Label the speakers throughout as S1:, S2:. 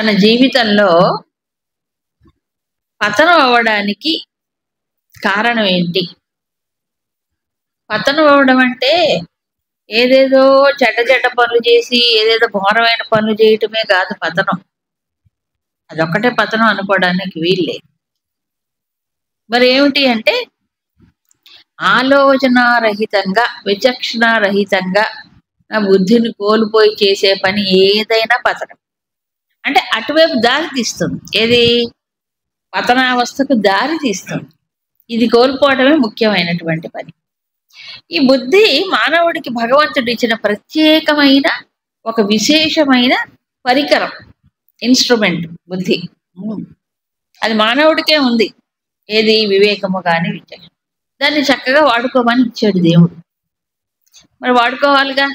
S1: తన జీవితంలో పతనం అవ్వడానికి కారణం ఏంటి? పతనం అవ్వడం అంటే ఏదేదో చెడ్డ పనులు చేసి ఏదేదో ఘోరమైన పనులు చేయటమే కాదు పతనం. అదొక్కటే పతనం అనుకోవడానికి వీల్లేదు. మరి ఏమిటి అంటే ఆలోచనారహితంగా, విచక్షణారహితంగా నా బుద్ధిని కోల్పోయి చేసే పని ఏదైనా పతనం. అంటే అటువైపు దారి తీస్తుంది. ఏది? పతనావస్థకు దారి తీస్తుంది. ఇది కోల్పోవడమే ముఖ్యమైనటువంటి పని. ఈ బుద్ధి మానవుడికి భగవంతుడు ఇచ్చిన ప్రత్యేకమైన ఒక విశేషమైన పరికరం, ఇన్స్ట్రుమెంట్ బుద్ధి. అది మానవుడికే ఉంది. ఏది? వివేకము కానీ విచక్షణ. దాన్ని చక్కగా వాడుకోమని ఇచ్చాడు దేవుడు. మరి వాడుకోవాలిగా.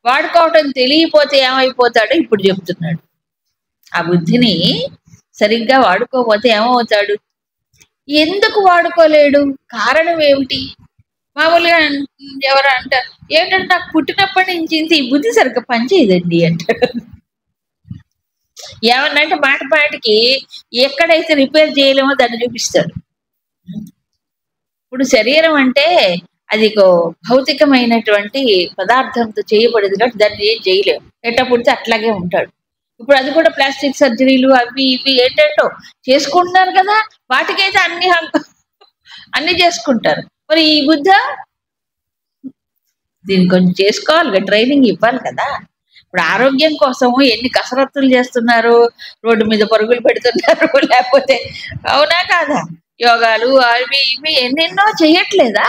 S1: వాడుకోవటం తెలియపోతే ఏమైపోతాడో ఇప్పుడు చెప్తున్నాడు. ఆ బుద్ధిని సరిగ్గా వాడుకోకపోతే ఏమవుతాడు? ఎందుకు వాడుకోలేడు? కారణం ఏమిటి? మామూలుగా ఎవరు అంటారు, ఏంటంటే నాకు పుట్టినప్పటి నుంచి ఇంత ఈ బుద్ధి సరిగ్గా పనిచేయదండి అంటారు. ఏమన్నంటే మాటికి ఎక్కడైతే రిపేర్ చేయలేమో దాన్ని చూపిస్తాడు. ఇప్పుడు శరీరం అంటే అది భౌతికమైనటువంటి పదార్థంతో చేయబడింది కాబట్టి దాన్ని ఏం చేయలేము. ఎట్లా పుడితే అట్లాగే ఉంటాడు. ఇప్పుడు అది కూడా ప్లాస్టిక్ సర్జరీలు అవి ఇవి ఏంటంటో చేసుకుంటున్నారు కదా, వాటికైతే అన్ని చేసుకుంటారు. మరి ఈ బుద్ధ దీన్ని కొంచెం చేసుకోవాలి, ట్రైనింగ్ ఇవ్వాలి కదా. ఇప్పుడు ఆరోగ్యం కోసం ఎన్ని కసరత్తులు చేస్తున్నారు, రోడ్డు మీద పరుగులు పెడుతున్నారు, లేకపోతే అవునా కాదా, యోగాలు అవి ఇవి ఎన్నెన్నో చేయట్లేదా?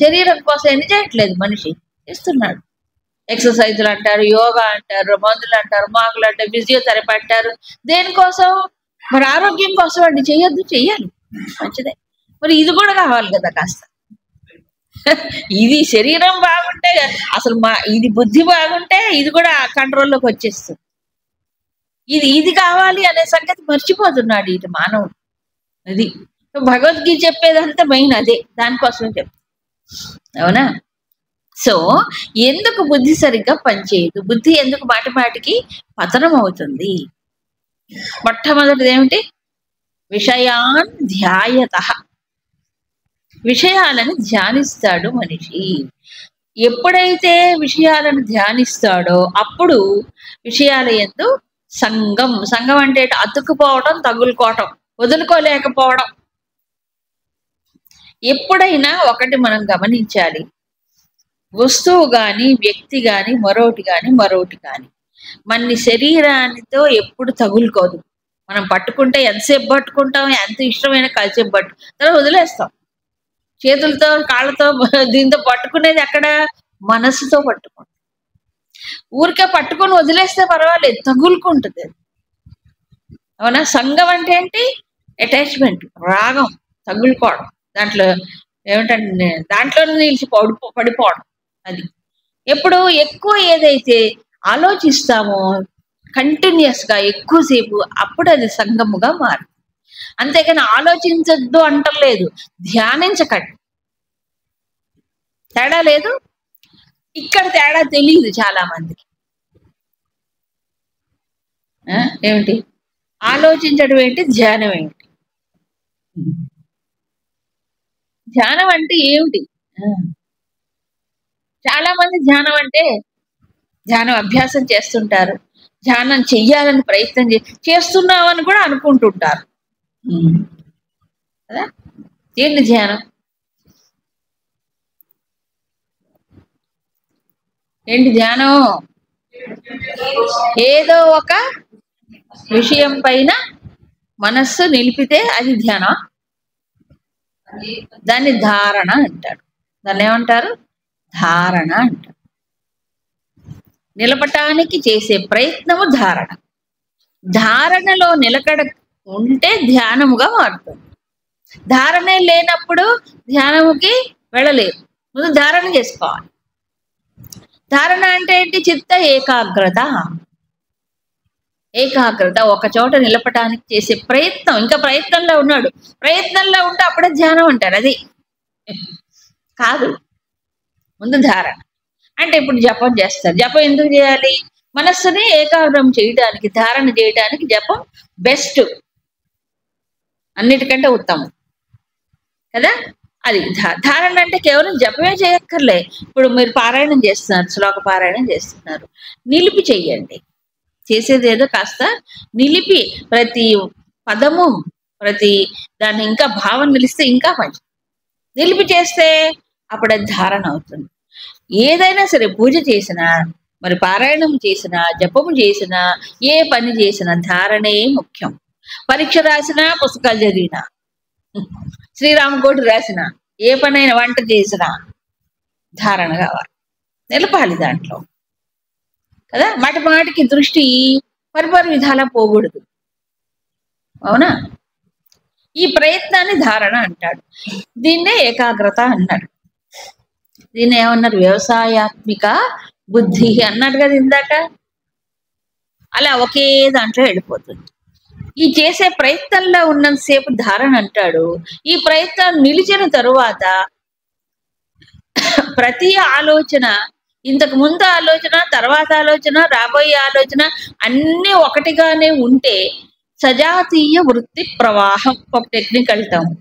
S1: శరీరం కోసం ఎన్ని చేయట్లేదు మనిషి, చేస్తున్నాడు. ఎక్సర్సైజులు అంటారు, యోగా అంటారు, మందులు అంటారు, మాకులు అంటారు, ఫిజియోథెరపీ అంటారు. దేనికోసం? మరి ఆరోగ్యం కోసం అండి. చెయ్యొద్దు, చెయ్యాలి, మంచిదే. మరి ఇది కూడా కావాలి కదా కాస్త. ఇది శరీరం బాగుంటే అసలు ఇది బుద్ధి బాగుంటే ఇది కూడా కంట్రోల్లోకి వచ్చేస్తుంది. ఇది కావాలి అనే సంగతి మర్చిపోతున్నాడు ఇటు మానవుడు. అది భగవద్గీత చెప్పేదంతా మెయిన్ అదే, దానికోసమే చెప్తా. అవునా? సో ఎందుకు బుద్ధి సరిగ్గా పనిచేయదు? బుద్ధి ఎందుకు మాటికి పతనం అవుతుంది? మొట్టమొదటిది ఏమిటి? విషయాన్ ధ్యాయతః. విషయాలను ధ్యానిస్తాడు మనిషి. ఎప్పుడైతే విషయాలను ధ్యానిస్తాడో అప్పుడు విషయాల యందు సంగం అంటే అతుక్కుపోవడం, తగులుకోవటం, వదులుకోలేకపోవడం. ఎప్పుడైనా ఒకటి మనం గమనించాలి, వస్తువు కానీ, వ్యక్తి కానీ, మరొకటి కానీ మన శరీరానితో ఎప్పుడు తగులుకోదు. మనం పట్టుకుంటే ఎంతసేపు పట్టుకుంటాం, ఎంత ఇష్టమైన కాసేపు తర్వాత వదిలేస్తాం. చేతులతో కాళ్ళతో దీంతో పట్టుకునేది ఎక్కడ? మనసుతో పట్టుకుంటాం. ఊరికే పట్టుకొని వదిలేస్తే పర్వాలేదు, తగులుకుంటుంది. అవునా? సంఘం అంటే ఏంటి? అటాచ్మెంట్, రాగం, తగులుకోవడం. దాంట్లో ఏమిటంటే దాంట్లోనే నిలిచి పడిపోవడం. అది ఎప్పుడు ఎక్కువ ఏదైతే ఆలోచిస్తామో కంటిన్యూస్ గా ఎక్కువసేపు, అప్పుడు అది సంగముగా మారుతుంది. అంతేకాని ఆలోచించద్దు అంటలేదు, ధ్యానించకండి. తేడా లేదు. ఇక్కడ తేడా తెలియదు చాలా మందికి. ఏమిటి ఆలోచించడం ఏంటి, ధ్యానం ఏంటి? ధ్యానం అంటే ఏమిటి? చాలా మంది ధ్యానం అభ్యాసం చేస్తుంటారు, ధ్యానం చెయ్యాలని ప్రయత్నం చేస్తున్నామని కూడా అనుకుంటుంటారు కదా. ఏంటి ధ్యానం? ఏంటి ధ్యానం? ఏదో ఒక విషయం పైన మనస్సు నిలిపితే అది ధ్యానం. దాన్ని ధారణ అంటారు. దాన్ని ఏమంటారు? ధారణ అంటారు. నిలపటానికి చేసే ప్రయత్నము ధారణ. ధారణలో నిలకడ ఉంటే ధ్యానముగా మారుతుంది. ధారణే లేనప్పుడు ధ్యానముకి వెళ్ళలేదు. ముందు ధారణ చేసుకోవాలి. ధారణ అంటే ఏంటి? చిత్త ఏకాగ్రత. ఒక చోట నిలపటానికి చేసే ప్రయత్నం. ఇంకా ప్రయత్నంలో ఉన్నాడు, ప్రయత్నంలో ఉంటే అప్పుడే ధ్యానం అంటారు. అది కాదు, ముందు ధారణ. అంటే ఇప్పుడు జపం చేస్తారు. జపం ఎందుకు చేయాలి? మనస్సుని ఏకాగ్రం చేయడానికి, ధారణ చేయడానికి జపం బెస్ట్, అన్నిటికంటే ఉత్తమం కదా. అది ధారణ అంటే కేవలం జపమే చేయక్కర్లే. ఇప్పుడు మీరు పారాయణం చేస్తున్నారు, శ్లోక పారాయణం చేస్తున్నారు, నిలిపి చెయ్యండి. చేసేది ఏదో కాస్త నిలిపి, ప్రతి పదము ప్రతి దాన్ని ఇంకా భావం నిలిస్తే ఇంకా మంచి. నిలిపి చేస్తే అప్పుడు అది ధారణ అవుతుంది. ఏదైనా సరే, పూజ చేసినా, మరి పారాయణం చేసినా, జపము చేసినా, ఏ పని చేసినా ధారణే ముఖ్యం. పరీక్ష రాసినా, పుస్తకాలు చదివినా, శ్రీరామకోటి రాసిన, ఏ పనైనా వంట చేసినా ధారణ కావాలి, నిలపాలి దాంట్లో కదా. మాటి మాటికి దృష్టి పరిపరి విధాలా పోకూడదు, అవునా. ఈ ప్రయత్నాన్ని ధారణ అంటాడు. దీన్నే ఏకాగ్రత అన్నాడు. దీన్ని ఏమన్నారు? వ్యవసాయాత్మిక బుద్ధి అన్నాడు కదా ఇందాక. అలా ఒకే దాంట్లో వెళ్ళిపోతుంది. ఈ చేసే ప్రయత్నంలో ఉన్నంతసేపు ధారణ అంటాడు. ఈ ప్రయత్నం నిలిచిన తరువాత ప్రతి ఆలోచన, ఇంతకు ముందు ఆలోచన, తర్వాత ఆలోచన, రాబోయే ఆలోచన అన్నీ ఒకటిగానే ఉంటే సజాతీయ వృత్తి ప్రవాహం, ఒక టెక్నికల్ టర్మ్,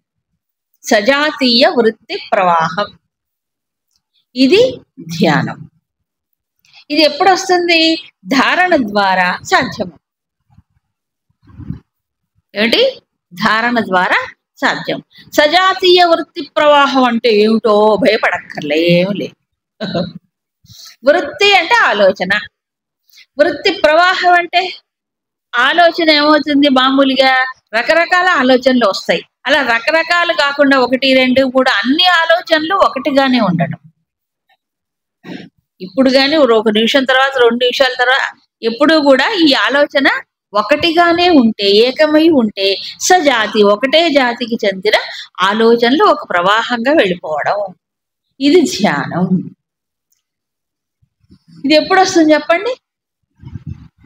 S1: సజాతీయ వృత్తి ప్రవాహం. ఇది ధ్యానం. ఇది ఎప్పుడు వస్తుంది? ధారణ ద్వారా సాధ్యం. ఏమిటి? ధారణ ద్వారా సాధ్యం. సజాతీయ వృత్తి ప్రవాహం అంటే ఏమిటో భయపడక్కర్లే, ఏమి లేదు. వృత్తి అంటే ఆలోచన, వృత్తి ప్రవాహం అంటే ఆలోచన ఏమవుతుంది? మామూలుగా రకరకాల ఆలోచనలు వస్తాయి. అలా రకరకాలు కాకుండా 1, 2, 3 అన్ని ఆలోచనలు ఒకటిగానే ఉండడం. ఇప్పుడు కానీ 1 నిమిషం తర్వాత, 2 నిమిషాల తర్వాత ఎప్పుడు కూడా ఈ ఆలోచన ఒకటిగానే ఉంటే, ఏకమై ఉంటే సజాతి, ఒకటే జాతికి చెందిన ఆలోచనలు ఒక ప్రవాహంగా వెళ్ళిపోవడం. ఇది ధ్యానం. ఇది ఎప్పుడు వస్తుంది చెప్పండి?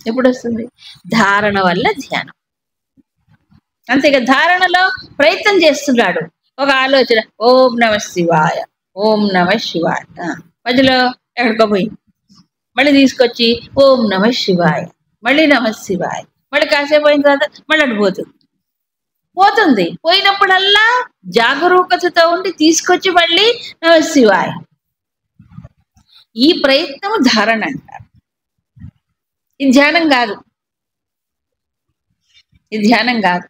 S1: ఎప్పుడు వస్తుంది? ధారణ వల్ల ధ్యానం. అంతేగా. ధారణలో ప్రయత్నం చేస్తున్నాడు, ఒక ఆలోచన, ఓం నమ శివాయ, ఓం నమ శివాయ, మధ్యలో ఎక్కడికోపోయింది, మళ్ళీ తీసుకొచ్చి ఓం నమ శివాయ, మళ్ళీ నమ శివాయ, మళ్ళీ కాసేపు అయిన తర్వాత మళ్ళీ అడిపోతుంది. పోతుంది. పోయినప్పుడల్లా జాగరూకతతో ఉండి తీసుకొచ్చి మళ్ళీ నమ శివాయ. ఈ ప్రయత్నం ధారణ అంటారు. ఇది ధ్యానం కాదు, ఇది ధ్యానం కాదు.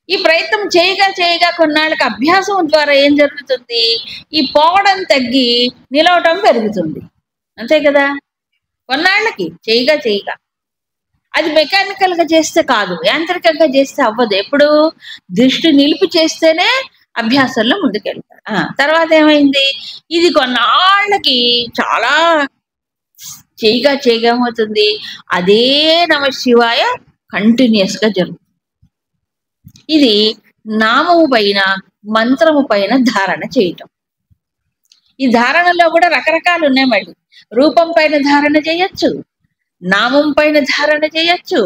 S1: ఈ ప్రయత్నం చేయగా చేయగా కొన్నాళ్ళకి అభ్యాసం ద్వారా ఏం జరుగుతుంది? ఈ పోవడం తగ్గి నిలవటం పెరుగుతుంది. అంతే కదా. కొన్నాళ్ళకి చేయగా చేయగా. అది మెకానికల్ గా చేస్తే కాదు, యాంత్రికంగా చేస్తే అవ్వదు. ఎప్పుడు దృష్టి నిలిపి చేస్తేనే అభ్యాసంలో ముందుకెళ్తారు. తర్వాత ఏమైంది? ఇది కొన్నాళ్ళకి చాలా చేయగా చేయగా ఏమవుతుంది? అదే నమ శివాయ కంటిన్యూస్ గా జరుగుతుంది. ఇది నామము పైన, మంత్రము పైన ధారణ చేయటం. ఈ ధారణలో కూడా రకరకాలు ఉన్నాయి. మళ్ళీ రూపం పైన ధారణ చేయొచ్చు, నామం పైన ధారణ చేయొచ్చు,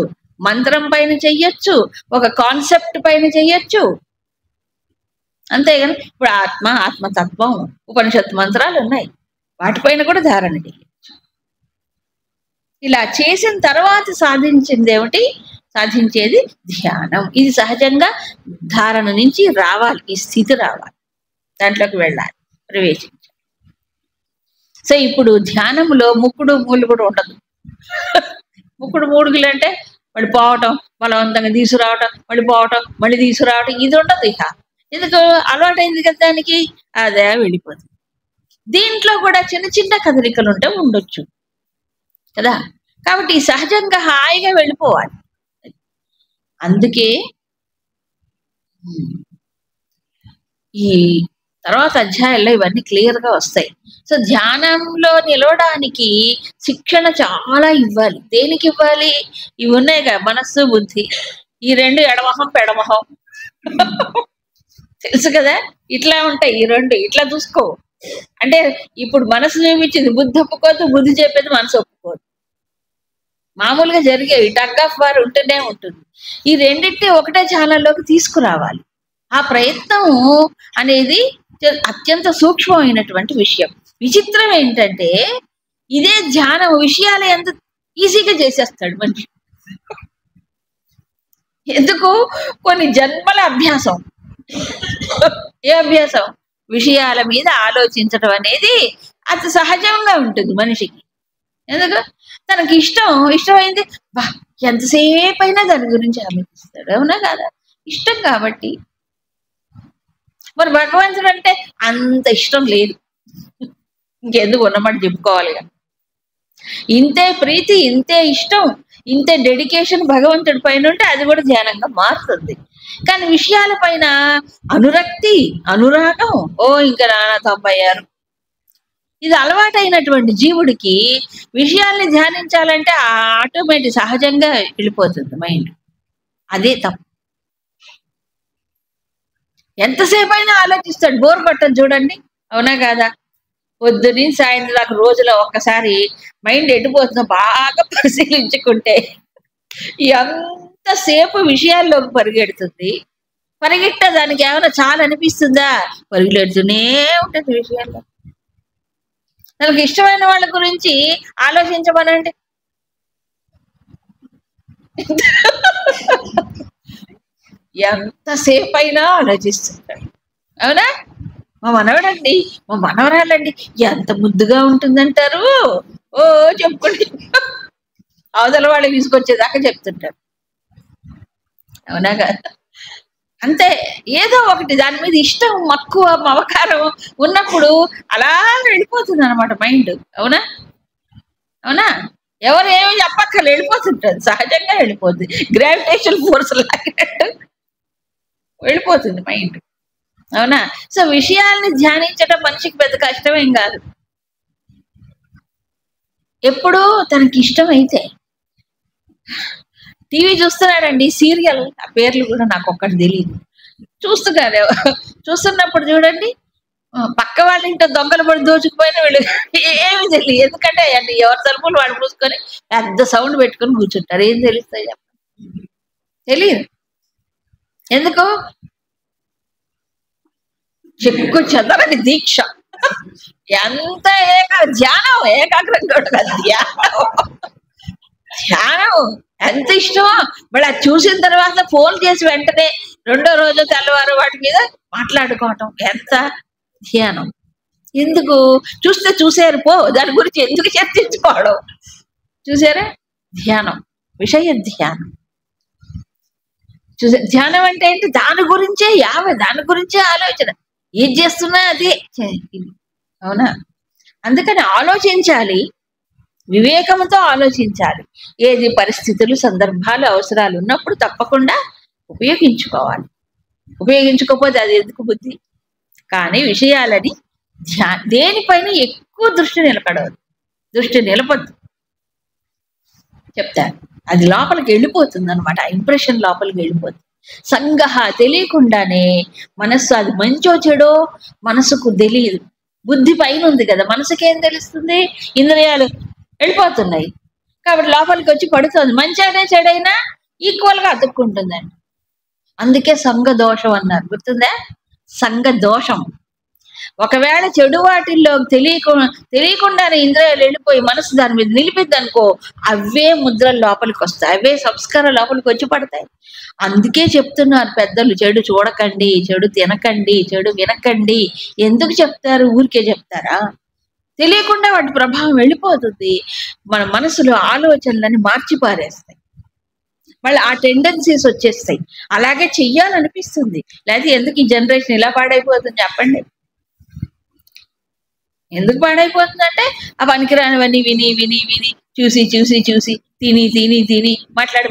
S1: మంత్రం పైన చెయ్యొచ్చు, ఒక కాన్సెప్ట్ పైన చెయ్యొచ్చు. అంతేగాని ఇప్పుడు ఆత్మ, ఆత్మతత్వం, ఉపనిషత్ మంత్రాలు ఉన్నాయి, వాటిపైన కూడా ధారణ చేయొచ్చు. ఇలా చేసిన తర్వాత సాధించింది ఏమిటి? సాధించేది ధ్యానం. ఇది సహజంగా ధారణ నుంచి రావాలి, ఈ స్థితి రావాలి, దాంట్లోకి వెళ్ళాలి, ప్రవేశించాలి. సో ఇప్పుడు ధ్యానంలో ముక్కుడు మూలు కూడా ఉండదు. ముక్కుడు మూడుగులు అంటే మళ్ళీ పోవటం, బలవంతంగా తీసుకురావటం, మళ్ళీ పోవటం, మళ్ళీ తీసుకురావటం, ఇది ఉండదు. ఇక ఎందుకు? అలవాటైంది కదా దానికి, అదే వెళ్ళిపోతుంది. దీంట్లో కూడా చిన్న చిన్న కదలికలు ఉంటే ఉండొచ్చు కదా. కాబట్టి సహజంగా హాయిగా వెళ్ళిపోవాలి. అందుకే ఈ తర్వాత అధ్యాయాల్లో ఇవన్నీ క్లియర్ గా వస్తాయి. సో ధ్యానంలో నిలవడానికి శిక్షణ చాలా ఇవ్వాలి. దేనికి ఇవ్వాలి? ఇవి ఉన్నాయి కదా, మనస్సు, బుద్ధి, ఈ రెండు, ఎడమొహం పెడమొహం తెలుసు కదా. ఇట్లా ఉంటాయి ఈ రెండు. ఇట్లా చూసుకో అంటే ఇప్పుడు మనసు చూపించింది బుద్ధి ఒప్పుకోదు, బుద్ధి చెప్పేది మనసు ఒప్పుకోదు. మామూలుగా జరిగేవి టగ్ ఆఫ్ వార్ ఉంటూనే ఉంటుంది. ఈ రెండింటిని ఒకటే ఛానల్లోకి తీసుకురావాలి. ఆ ప్రయత్నం అనేది అత్యంత సూక్ష్మమైనటువంటి విషయం. విచిత్రం ఏంటంటే ఇదే ధ్యానం విషయాలు ఎంత ఈజీగా చేసేస్తాడు మనిషి. ఎందుకు? కొన్ని జన్మల అభ్యాసం. ఏ అభ్యాసం? విషయాల మీద ఆలోచించడం అనేది అతి సహజంగా ఉంటుంది మనిషికి. ఎందుకు? తనకి ఇష్టమైంది బా ఎంతసేపు అయినా దాని గురించి ఆలోచిస్తాడు. అవునా కాదా? ఇష్టం కాబట్టి. మరి భగవంతుడు అంటే అంత ఇష్టం లేదు, ఇంకెందుకు ఉన్నమాట చెప్పుకోవాలిగా. ఇంతే ప్రీతి, ఇంతే ఇష్టం, ఇంతే డెడికేషన్ భగవంతుడి పైన ఉంటే అది కూడా ధ్యానంగా మారుతుంది. కానీ విషయాల పైన అనురక్తి, అనురాగం ఇంకా నానా తప్పయ్యారు. ఇది అలవాటైనటువంటి జీవుడికి విషయాల్ని ధ్యానించాలంటే ఆటోమేటిక్ సహజంగా వెళ్ళిపోతుంది మైండ్. అదే తప్పు. ఎంతసేపు అయినా ఆలోచిస్తాడు, బోర్ పట్టదు చూడండి. అవునా కాదా? పొద్దున్నీ సాయంత్రం దాకా రోజులో ఒక్కసారి మైండ్ ఎడిపోతుందో బాగా పరిశీలించుకుంటే ఎంతసేపు విషయాల్లోకి పరిగెడుతుంది. పరిగెట్టే దానికి ఏమైనా చాలా అనిపిస్తుందా? పరిగెడుతూనే ఉంటుంది విషయాల్లో. తనకు ఇష్టమైన వాళ్ళ గురించి ఆలోచించమనండి. ఎంతసేపు అయినా ఆలోచిస్తుంటాడు. అవునా? మా మనవడండి, మా మనవరాలండి ఎంత ముద్దుగా ఉంటుందంటారు. చెప్పుకుంటే అవతల వాళ్ళకి తీసుకొచ్చేదాకా చెప్తుంటారు. అవునా కదా? అంతే, ఏదో ఒకటి దాని మీద ఇష్టం, మక్కువ, మమకారం ఉన్నప్పుడు అలా వెళ్ళిపోతుంది అనమాట మైండ్. అవునా? అవునా? ఎవరు ఏమి చెప్పక్కర్లేదు, వెళ్ళిపోతుంటుంది, సహజంగా వెళ్ళిపోతుంది. గ్రావిటేషన్ ఫోర్స్ లాగినట్టు వెళ్ళిపోతుంది మైండ్. అవునా? సో విషయాల్ని ధ్యానించడం మనిషికి పెద్ద కష్టమేం కాదు, ఎప్పుడు తనకి ఇష్టమైతే. టీవీ చూస్తున్నాడండి, సీరియల్, ఆ పేర్లు కూడా నాకు ఒక్కటి తెలియదు. చూస్తున్నప్పుడు చూడండి, పక్క వాళ్ళ ఇంట్లో దొంగలు పడి దోచుకుపోయిన వీళ్ళు ఏమి తెలియదు. ఎందుకంటే ఎవరి తలుపులు వాడు మూసుకొని పెద్ద సౌండ్ పెట్టుకొని కూర్చుంటారు. ఏం తెలుస్తాయి? తెలియదు. ఎందుకు? చెక్కు చెదరని దీక్ష. ఎంత ధ్యానం, ఏకాగ్రంగా ధ్యానం ఎంత ఇష్టమో. మళ్ళీ అది చూసిన తర్వాత ఫోన్ చేసి వెంటనే రెండో రోజు తెల్లవారు వాటి మీద మాట్లాడుకోవటం ఎంత ధ్యానం. ఎందుకు? చూసారు పో, దాని గురించి ఎందుకు చర్చించుకోవడం? చూసారా? ధ్యానం, విషయ ధ్యానం. ధ్యానం అంటే ఏంటి? దాని గురించే దాని గురించే ఆలోచన. ఏం చేస్తున్నా అదే. అవునా? అందుకని ఆలోచించాలి, వివేకంతో ఆలోచించాలి. ఏది పరిస్థితులు, సందర్భాలు, అవసరాలు ఉన్నప్పుడు తప్పకుండా ఉపయోగించుకోవాలి. ఉపయోగించుకోకపోతే అది ఎందుకు బుద్ధి? కానీ విషయాలని దేనిపైన ఎక్కువ దృష్టి నిలపద్దు చెప్తారు. అది లోపలికి వెళ్ళిపోతుంది అనమాట, ఇంప్రెషన్ లోపలికి వెళ్ళిపోతుంది. సంగహ, తెలియకుండానే మనస్సు, అది మంచో చెడో మనసుకు తెలియదు. బుద్ధి పైన ఉంది కదా, మనసుకేం తెలుస్తుంది? ఇంద్రియాలు వెళ్ళిపోతున్నాయి కాబట్టి లోపలికి వచ్చి పడుతుంది. మంచైనా చెడైనా ఈక్వల్ గా అతుక్కుంటుందండి. అందుకే సంఘ దోషం అన్నారు, గుర్తుందా? సంఘ దోషం. ఒకవేళ చెడు వాటిల్లో తెలియకుండానే ఇంద్రియాలు వెళ్ళిపోయి మనసు దాని మీద నిలిపిద్ది అనుకో, అవే ముద్రలు లోపలికి వస్తాయి, అవే సంస్కారం లోపలికి వచ్చి పడతాయి. అందుకే చెప్తున్నారు పెద్దలు, చెడు చూడకండి, చెడు తినకండి, చెడు వినకండి. ఎందుకు చెప్తారు? ఊరికే చెప్తారా? తెలియకుండా వాటి ప్రభావం వెళ్ళిపోతుంది, మన మనసులో ఆలోచనలని మార్చిపారేస్తాయి. మళ్ళీ ఆ టెండెన్సీస్ వచ్చేస్తాయి, అలాగే చెయ్యాలనిపిస్తుంది. లేకపోతే ఎందుకు ఈ జనరేషన్ ఇలా పాడైపోతుంది చెప్పండి? ఎందుకు పాడైపోతుందంటే ఆ పనికిరానివన్నీ విని విని విని చూసి తిని మాట్లాడి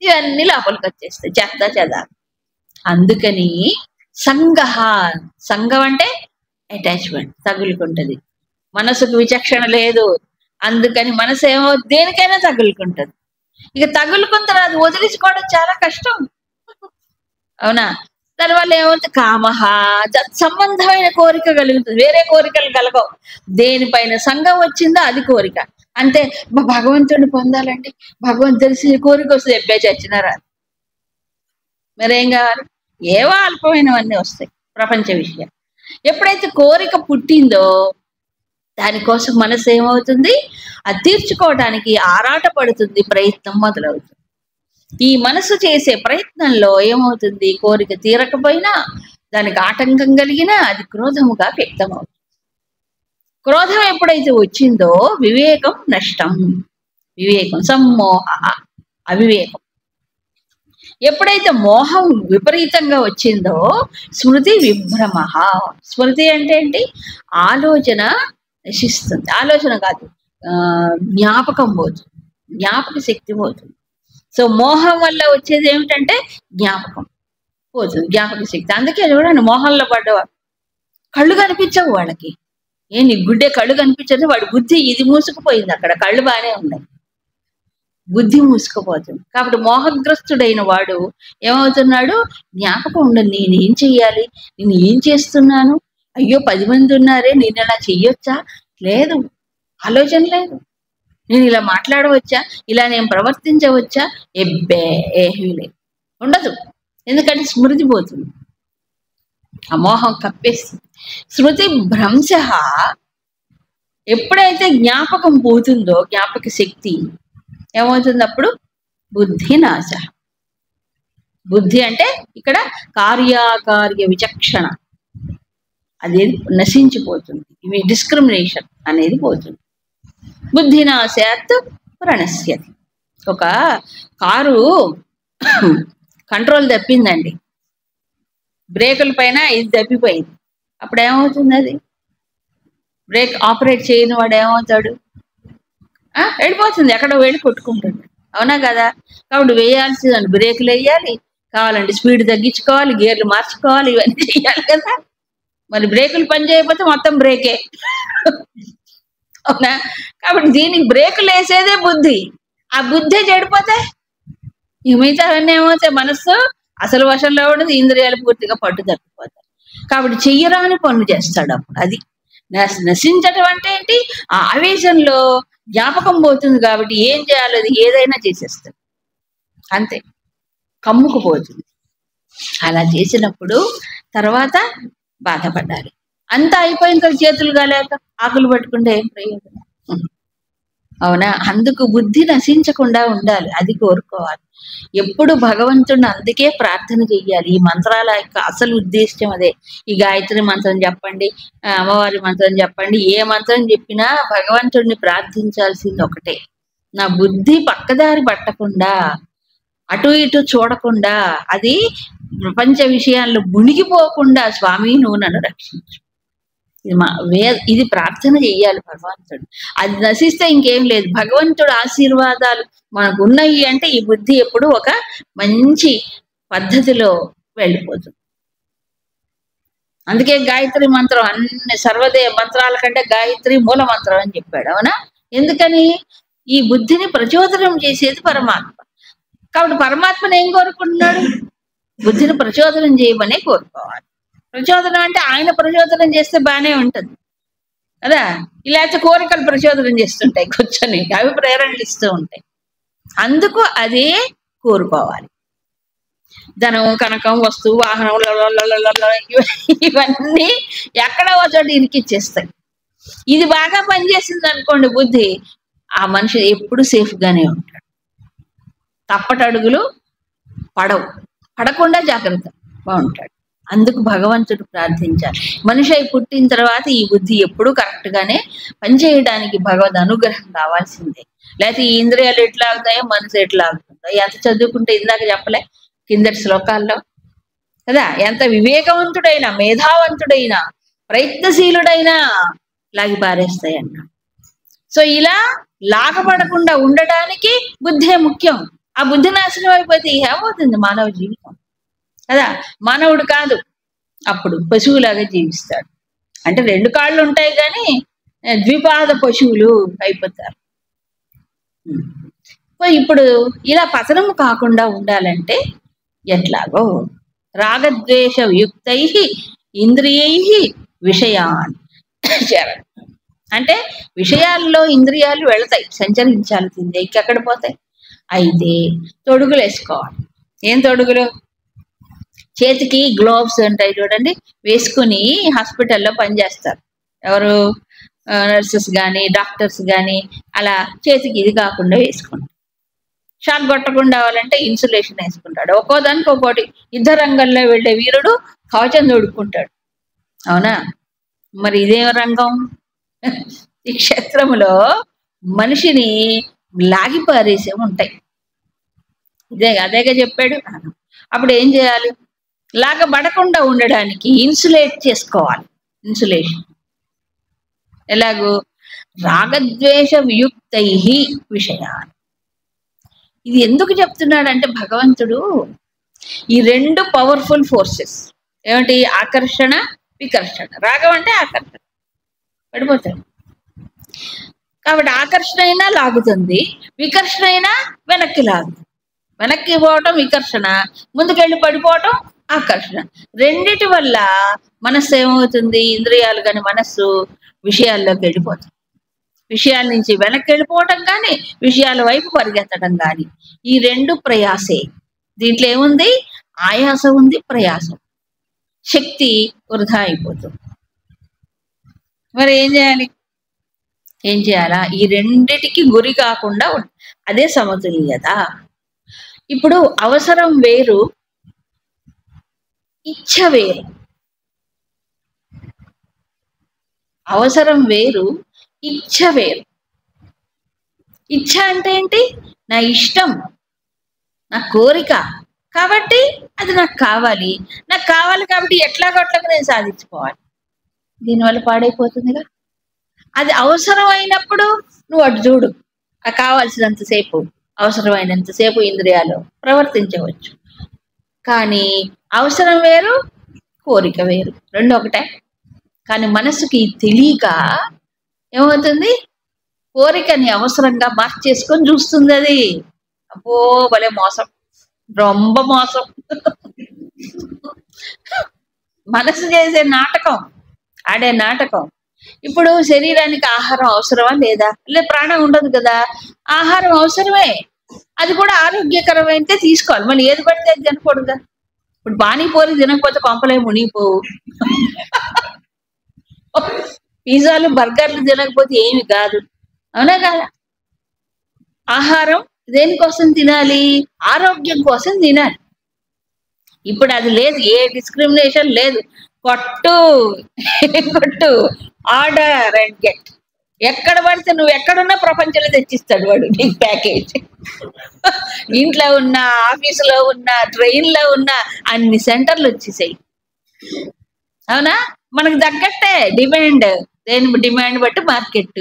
S1: ఇవన్నీ లోపలికి వచ్చేస్తాయి, చెత్త. అందుకని సంఘం అంటే అటాచ్మెంట్, తగులుకుంటది. మనసుకు విచక్షణ లేదు, అందుకని మనసు ఏమో దేనికైనా తగులుకుంటది. ఇక తగులుకున్న తర్వాత వదిలించుకోవడం చాలా కష్టం. అవునా? దానివల్ల ఏమవుతుంది? కామహ, సంబంధమైన కోరిక కలుగుతుంది, వేరే కోరికలు కలగవు. దేనిపైన సంఘం వచ్చిందో అది కోరిక. అంటే భగవంతుడిని పొందాలంటే భగవంతుడి కోరిక వస్తుంది, ఎబ్బే చచ్చినారా. మరేం కావాలి? ఏవో అల్పమైనవన్నీ వస్తాయి ప్రపంచ విషయం. ఎప్పుడైతే కోరిక పుట్టిందో దానికోసం మనసు ఏమవుతుంది, అది తీర్చుకోవడానికి ఆరాట పడుతుంది, ప్రయత్నం మొదలవుతుంది. ఈ మనసు చేసే ప్రయత్నంలో ఏమవుతుంది, కోరిక తీరకపోయినా, దానికి ఆటంకం కలిగినా అది క్రోధముగా వ్యక్తమవుతుంది. క్రోధం ఎప్పుడైతే వచ్చిందో వివేకం నష్టం. వివేకం సమ్మోహ, అవివేకం. ఎప్పుడైతే మోహం విపరీతంగా వచ్చిందో స్మృతి విభ్రమ. స్మృతి అంటే ఏంటి, ఆలోచన నశిస్తుంది. ఆలోచన కాదు, జ్ఞాపకం పోతుంది, జ్ఞాపక శక్తి పోతుంది. సో మోహం వల్ల వచ్చేది ఏమిటంటే జ్ఞాపకం పోతుంది, జ్ఞాపక శక్తి. అందుకే చూడండి, మోహంలో పడ్డవాడు కళ్ళు కనిపించవు వాళ్ళకి. నీ గుడ్డే కళ్ళు కనిపించదు, వాడి బుద్ధి ఇది మూసుకుపోయింది, అక్కడ కళ్ళు బాగానే ఉన్నాయి, బుద్ధి మూసుకుపోతుంది. కాబట్టి మోహగ్రస్తుడైన వాడు ఏమవుతున్నాడు, జ్ఞాపకం ఉండదు. నేనేం చెయ్యాలి, నేను ఏం చేస్తున్నాను, అయ్యో 10 మంది ఉన్నారే, నేను ఇలా చెయ్యొచ్చా, లేదు, ఆలోచన లేదు. నేను ఇలా మాట్లాడవచ్చా, ఇలా నేను ప్రవర్తించవచ్చా, ఏమీ లేదు, ఉండదు. ఎందుకంటే స్మృతి పోతుంది, ఆ మోహం కప్పేస్తుంది. స్మృతి భ్రంశ. ఎప్పుడైతే జ్ఞాపకం పోతుందో, జ్ఞాపక శక్తి ఏమవుతుంది, అప్పుడు బుద్ధి నాశ. బుద్ధి అంటే ఇక్కడ కార్యాకార్య విచక్షణ అది నశించిపోతుంది. ఇవి డిస్క్రిమినేషన్ అనేది పోతుంది. బుద్ధి నాశాత్ ప్రణశ్యతి. ఒక కారు కంట్రోల్ తప్పిందండి, బ్రేకుల పైన ఇది తప్పిపోయింది. అప్పుడు ఏమవుతుంది, అది బ్రేక్ ఆపరేట్ చేయని వాడు ఏమవుతాడు, వెళ్ళిపోతుంది, ఎక్కడో వెళ్ళి కొట్టుకుంటుంది. అవునా కదా? కాబట్టి వేయాల్సిందని బ్రేకులు వేయాలి, కావాలంటే స్పీడ్ తగ్గించుకోవాలి, గేర్లు మార్చుకోవాలి, ఇవన్నీ చేయాలి కదా. మరి బ్రేకులు పని చేయకపోతే మొత్తం బ్రేకే, అవునా? కాబట్టి దీనికి బ్రేకులు వేసేదే బుద్ధి. ఆ బుద్ధే చెడిపోతే ఇక మిగతావన్నీ ఏమవుతాయి, మనస్సు అసలు వశంలో ఉండదు, ఇంద్రియాలు పూర్తిగా పట్టు తప్పిపోతాయి. కాబట్టి చెయ్యరాని పనులు చేస్తాడు. అప్పుడు అది నశించటం అంటే ఏంటి, ఆ ఆవేశంలో జ్ఞాపకం పోతుంది. కాబట్టి ఏం చేయాలో అది ఏదైనా చేసేస్తాడు, అంతే, కమ్ముకుపోతుంది. అలా చేసినప్పుడు తర్వాత బాధపడాలి. అంతా అయిపోయిన తర్వాత చేతులు కాలేక ఆకులు పట్టుకుంటే ఏం ప్రయోజనం, అవునా? అందుకు బుద్ధి నశించకుండా ఉండాలి, అది కోరుకోవాలి ఎప్పుడు భగవంతుడిని. అందుకే ప్రార్థన చెయ్యాలి. ఈ మంత్రాల యొక్క అసలు ఉద్దేశం అదే. ఈ గాయత్రి మంత్రం చెప్పండి, అమ్మవారి మంత్రం చెప్పండి, ఏ మంత్రం చెప్పినా భగవంతుడిని ప్రార్థించాల్సింది ఒకటే, నా బుద్ధి పక్కదారి పట్టకుండా, అటు ఇటు చూడకుండా, అది ప్రపంచ విషయాల్లో మునిగిపోకుండా, స్వామి నువ్వు నన్ను రక్షించు. ఇది ప్రార్థన చెయ్యాలి భగవంతుడు. అది నశిస్తే ఇంకేం లేదు. భగవంతుడు ఆశీర్వాదాలు మనకు ఉన్నాయి అంటే ఈ బుద్ధి ఎప్పుడు ఒక మంచి పద్ధతిలో వెళ్ళిపోతుంది. అందుకే గాయత్రి మంత్రం అన్ని సర్వదేవ మంత్రాల కంటే గాయత్రి మూల మంత్రం అని చెప్పాడు. అవునా? ఎందుకని? ఈ బుద్ధిని ప్రచోదనం చేసేది పరమాత్మ. కాబట్టి పరమాత్మను ఏం కోరుకుంటున్నాడు? బుద్ధిని ప్రచోదనం చేయమనే కోరుకోవాలి. ప్రచోదనం అంటే ఆయన ప్రచోదనం చేస్తే బాగానే ఉంటుంది కదా, ఇలాంటి కోరికలు ప్రచోదనం చేస్తుంటాయి, కూర్చొని అవి ప్రేరణలు ఇస్తూ ఉంటాయి. అందుకు అదే కోరుకోవాలి. ధనం, కనకం, వస్తువు, వాహనం, ఇవన్నీ ఎక్కడో చోట ఇరికిచ్చేస్తాయి. ఇది బాగా పనిచేసింది అనుకోండి బుద్ధి, ఆ మనిషి ఎప్పుడు సేఫ్ గానే ఉంటాడు. తప్పటడుగులు పడకుండా జాగ్రత్త బాగుంటాడు. అందుకు భగవంతుడు ప్రార్థించాలి. మనిషి అయి పుట్టిన తర్వాత ఈ బుద్ధి ఎప్పుడూ కరెక్ట్ గానే పనిచేయడానికి భగవద్ అనుగ్రహం కావాల్సిందే. లేకపోతే ఈ ఇంద్రియాలు ఎట్లా ఆగుతాయో మనసు ఎట్లా ఆగుతుందో. ఎంత చదువుకుంటే ఇందాక చెప్పలే కిందటి శ్లోకాల్లో కదా, ఎంత వివేకవంతుడైనా, మేధావంతుడైనా, ప్రయత్నశీలుడైనా లాగి పారేస్తాయన్న. సో ఇలా లాగపడకుండా ఉండడానికి బుద్ధే ముఖ్యం. ఆ బుద్ధి నాశనం అయిపోతే ఏమవుతుంది మానవ జీవితం కదా. మానవుడు కాదు, అప్పుడు పశువులాగా జీవిస్తాడు. అంటే 2 కాళ్ళు ఉంటాయి కానీ ద్విపాద పశువులు అయిపోతారు. ఇప్పుడు ఇలా పతనం కాకుండా ఉండాలంటే ఎట్లాగో రాగద్వేష యుక్తై ఇంద్రియై విషయాన్ అంటే విషయాల్లో ఇంద్రియాలు వెళతాయి, సంచరించాల్సిందే, ఇంకెక్కడ పోతాయి. అయితే తొడుగులు వేసుకోవాలి. ఏం తొడుగులు? చేతికి గ్లోవ్స్ ఉంటాయి చూడండి, వేసుకుని హాస్పిటల్లో పనిచేస్తారు. ఎవరు? నర్సెస్ కానీ డాక్టర్స్ కానీ అలా చేతికి ఇది కాకుండా వేసుకుంటారు. షాక్ కొట్టకుండా అవ్వాలంటే ఇన్సులేషన్ వేసుకుంటాడు. ఒక్కో దానికి ఒక్కోటి. యుద్ధ రంగంలో వెళ్ళే వీరుడు కవచం తోడుకుంటాడు. అవునా? మరి ఇదేం రంగం? ఈ క్షేత్రములో మనిషిని లాగి పారేసే ఉంటాయి. అదేగా చెప్పాడు. అప్పుడు ఏం చేయాలి? లాగబడకుండా ఉండడానికి ఇన్సులేట్ చేసుకోవాలి. ఇన్సులేషన్ ఎలాగూ? రాగద్వేష వియుక్తై విషయాలు. ఇది ఎందుకు చెప్తున్నాడంటే భగవంతుడు ఈ రెండు పవర్ఫుల్ ఫోర్సెస్ ఏమిటి? ఆకర్షణ, వికర్షణ. రాగం అంటే ఆకర్షణ, పడిపోతాడు. కాబట్టి ఆకర్షణ అయినా లాగుతుంది, వికర్షణ అయినా వెనక్కి లాగుతుంది. వెనక్కి పోవటం వికర్షణ, ముందుకెళ్ళి పడిపోవటం ఆకర్షణ. రెండిటి వల్ల మనస్సు ఏమవుతుంది? ఇంద్రియాలు కానీ మనస్సు విషయాల్లోకి వెళ్ళిపోతుంది. విషయాల నుంచి వెనక్కి వెళ్ళిపోవటం కానీ విషయాల వైపు పరిగెత్తడం కానీ ఈ రెండు ప్రయాసే. దీంట్లో ఏముంది? ఆయాసం ఉంది, ప్రయాసం. శక్తి వృధా అయిపోతుంది. మరి ఏం చేయాలి? ఏం చేయాలా? ఈ రెండిటికి గురి కాకుండా అదే సమతుల్యత. ఇప్పుడు అవసరం వేరు, ఇచ్ఛ వేరు. అవసరం వేరు, ఇచ్ఛ వేరు. ఇచ్ఛ అంటే ఏంటి? నా ఇష్టం, నా కోరిక, కాబట్టి అది నాకు కావాలి. నాకు కావాలి కాబట్టి ఎట్లాగొట్లకు నేను సాధించుకోవాలి. దీనివల్ల పాడైపోతుందిగా. అది అవసరం అయినప్పుడు నువ్వు అటు చూడు, ఆ కావాల్సినంతసేపు అవసరమైనంతసేపు ఇంద్రియాలు ప్రవర్తించవచ్చు. కానీ అవసరం వేరు, కోరిక వేరు, రెండు ఒకటే. కానీ మనసుకి తెలియక ఏమవుతుంది? కోరికని అవసరంగా మార్చేసుకొని చూస్తుంది అది. అబ్బో భలే మోసం, రొంబ మోసం. మనసు చేసే నాటకం, ఆడే నాటకం. ఇప్పుడు శరీరానికి ఆహారం అవసరమా లేదా? లేదు, ప్రాణం ఉండదు కదా. ఆహారం అవసరమే, అది కూడా ఆరోగ్యకరమైతే తీసుకోవాలి. మళ్ళీ ఏది పడితే అది తినకూడదుగా. ఇప్పుడు పానీపూరి తినకపోతే కొంపలే మునిగిపోవు. పిజ్జాలు బర్గర్లు తినకపోతే ఏమి కాదు. అవునా కదా? ఆహారం దేనికోసం తినాలి? ఆరోగ్యం కోసం తినాలి. ఇప్పుడు అది లేదు, ఏ డిస్క్రిమినేషన్ లేదు. కొట్టు కొట్టు, ఆర్డర్ అండ్ గెట్. ఎక్కడ పడితే నువ్వు ఎక్కడున్నా ప్రపంచంలో తెచ్చిస్తాడు వాడు నీకు ప్యాకేజ్. ఇంట్లో ఉన్నా, ఆఫీసులో ఉన్నా, ట్రైన్లో ఉన్నా అన్ని సెంటర్లు వచ్చేసాయి. అవునా? మనకు తగ్గట్టే డిమాండ్, దేని డిమాండ్ బట్టి మార్కెట్.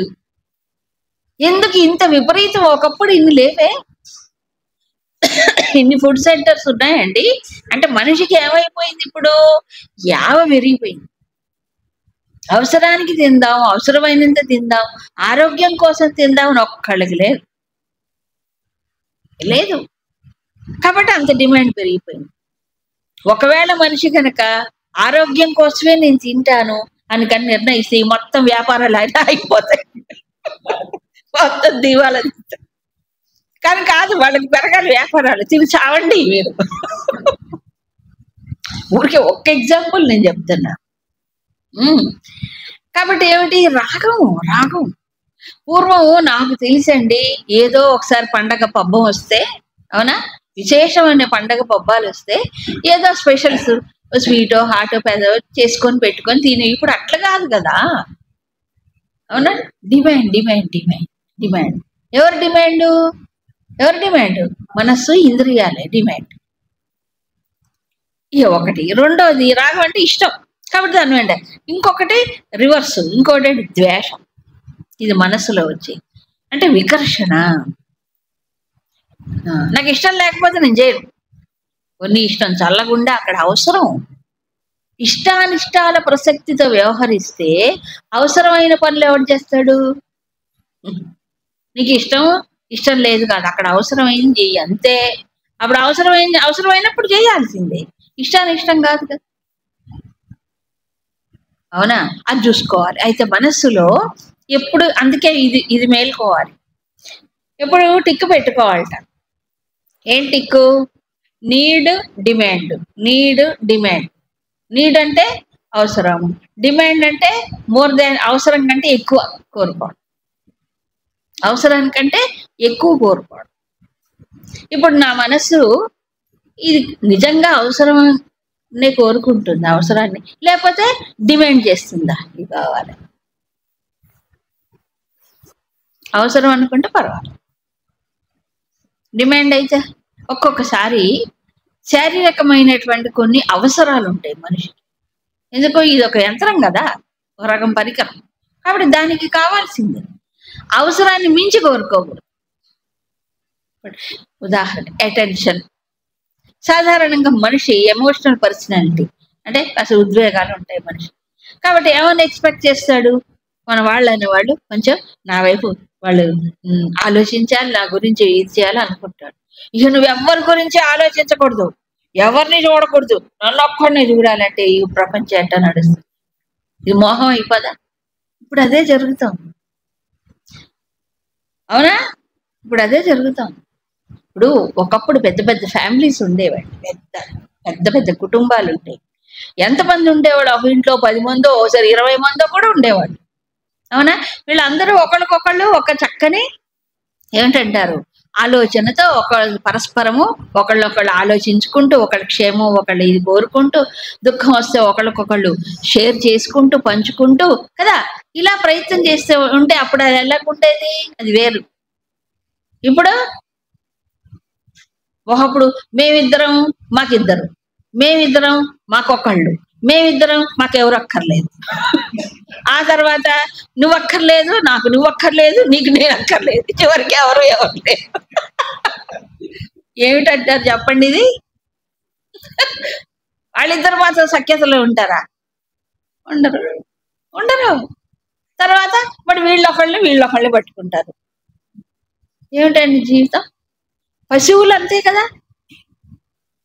S1: ఎందుకు ఇంత విపరీతం? ఒకప్పుడు ఇన్ని లేవే, ఇన్ని ఫుడ్ సెంటర్స్ ఉన్నాయండి. అంటే మనిషికి ఏమైపోయింది? ఇప్పుడు యావ విరిగిపోయింది. అవసరానికి తిందాం, అవసరమైనంత తిందాం, ఆరోగ్యం కోసం తిందాం అని ఒక్కళ్ళకి లేదు లేదు. కాబట్టి అంత డిమాండ్ పెరిగిపోయింది. ఒకవేళ మనిషి కనుక ఆరోగ్యం కోసమే నేను తింటాను అని కానీ నిర్ణయిస్తే మొత్తం వ్యాపారాలు అయితే అయిపోతాయి, మొత్తం దివాలా. కానీ కాదు, వాళ్ళకి పెరగాలి వ్యాపారాలు, తిని చావండి మీరు. ఊరికే ఒక్క ఎగ్జాంపుల్ నేను చెప్తున్నా. కాబట్టి ఏమిటి? రాగం. రాగం పూర్వం నాకు తెలిసండి, ఏదో ఒకసారి పండగ పబ్బం వస్తే, అవునా, విశేషమైన పండగ పబ్బాలు వస్తే ఏదో స్పెషల్స్, స్వీటో హాటో పెద్ద చేసుకొని పెట్టుకొని తినే. ఇప్పుడు అట్లా కాదు కదా. అవునా? Demand demand demand demand. ఎవరు డిమాండ్? ఎవరు డిమాండ్? మనస్సు, ఇంద్రియాలే డిమాండ్. ఇక ఒకటి. రెండోది రాగం అంటే ఇష్టం, కాబట్టి దాని వెంట. ఇంకొకటి రివర్స్, ఇంకొకటి ద్వేషం. ఇది మనస్సులో వచ్చి అంటే వికర్షణ. నాకు ఇష్టం లేకపోతే నేను చేయను. కొన్ని ఇష్టం చల్లగుండా అక్కడ అవసరం. ఇష్టానిష్టాల ప్రసక్తితో వ్యవహరిస్తే అవసరమైన పనులు ఎవరు చేస్తాడు? నీకు ఇష్టం లేదు కాదు, అక్కడ అవసరమైంది చెయ్యి అంతే. అప్పుడు అవసరమైనప్పుడు చేయాల్సిందే, ఇష్టం కాదు కదా. అవునా? అది చూసుకోవాలి. అయితే మనస్సులో ఎప్పుడు, అందుకే ఇది మేల్కోవాలి. ఎప్పుడు టిక్కు పెట్టుకోవాలట. ఏం tick? Need demand. Need demand. Need అంటే అవసరం. డిమాండ్ అంటే మోర్ దాన్, అవసరం కంటే ఎక్కువ కోరుకోవడం, అవసరానికంటే ఎక్కువ కోరుకోవడం. ఇప్పుడు నా మనస్సు ఇది నిజంగా అవసరాన్ని కోరుకుంటుంది, అవసరాన్ని, లేకపోతే డిమాండ్ చేస్తుందా ఇది కావాలి. అవసరం అనుకుంటే పర్వాలేదు. డిమాండ్ అయితే ఒక్కొక్కసారి శారీరకమైనటువంటి కొన్ని అవసరాలు ఉంటాయి మనిషికి. ఎందుకో ఇది ఒక యంత్రం కదా, ఒక రకం పరికరం, కాబట్టి దానికి కావాల్సింది. అవసరాన్ని మించి కోరుకోకూడదు. ఉదాహరణ అటెన్షన్. సాధారణంగా మనిషి ఎమోషనల్ పర్సనాలిటీ, అంటే అసలు ఉద్వేగాలు ఉంటాయి మనిషి. కాబట్టి ఏమైనా ఎక్స్పెక్ట్ చేస్తాడు, మన వాళ్ళు అనేవాళ్ళు కొంచెం నా వైపు వాళ్ళు ఆలోచించాలి, నా గురించి ఇది చేయాలి అనుకుంటాడు. ఇక నువ్వు ఎవరి గురించి ఆలోచించకూడదు, ఎవరిని చూడకూడదు, నన్ను ఒక్కడిని చూడాలంటే ఈ ప్రపంచం ఎట్ట నడుస్తుంది. ఇది మోహం అయిపోదా? ఇప్పుడు అదే జరుగుతాం, అవునా? ఇప్పుడు అదే జరుగుతాం. ఇప్పుడు ఒకప్పుడు పెద్ద పెద్ద ఫ్యామిలీస్ ఉండేవాడి, పెద్ద పెద్ద పెద్ద కుటుంబాలు ఉంటాయి. ఎంతమంది ఉండేవాడు? ఒక ఇంట్లో 10 మందో, ఒకసారి 20 మందో కూడా ఉండేవాడు, అవునా? వీళ్ళందరూ ఒకళ్ళకొకళ్ళు ఒక చక్కని ఏమిటంటారు ఆలోచనతో పరస్పరము ఒకళ్ళొకళ్ళు ఆలోచించుకుంటూ, ఒకళ్ళ క్షేమం ఒకళ్ళు ఇది కోరుకుంటూ, దుఃఖం వస్తే ఒకళ్ళకొకళ్ళు షేర్ చేసుకుంటూ పంచుకుంటూ కదా ఇలా ప్రయత్నం చేస్తే ఉంటే అప్పుడు అది ఎలాగుండేది, అది వేరు. ఇప్పుడు ఒకప్పుడు మేమిద్దరం మాకిద్దరు, మేమిద్దరం మాకొకళ్ళు, మేమిద్దరం మాకెవరు అక్కర్లేదు. ఆ తర్వాత నువ్వు అక్కర్లేదు నాకు, నువ్వు అక్కర్లేదు నీకు నేను అక్కర్లేదు, చివరికి ఎవరు లేదు. ఏమిటంటారు చెప్పండి ఇది? వాళ్ళిద్దరు మాత్రం సఖ్యతలో ఉంటారా? ఉండరు, ఉండరు. తర్వాత మరి వీళ్ళొకళ్ళు పట్టుకుంటారు. ఏమిటండి జీవితం? పశువులు అంతే కదా,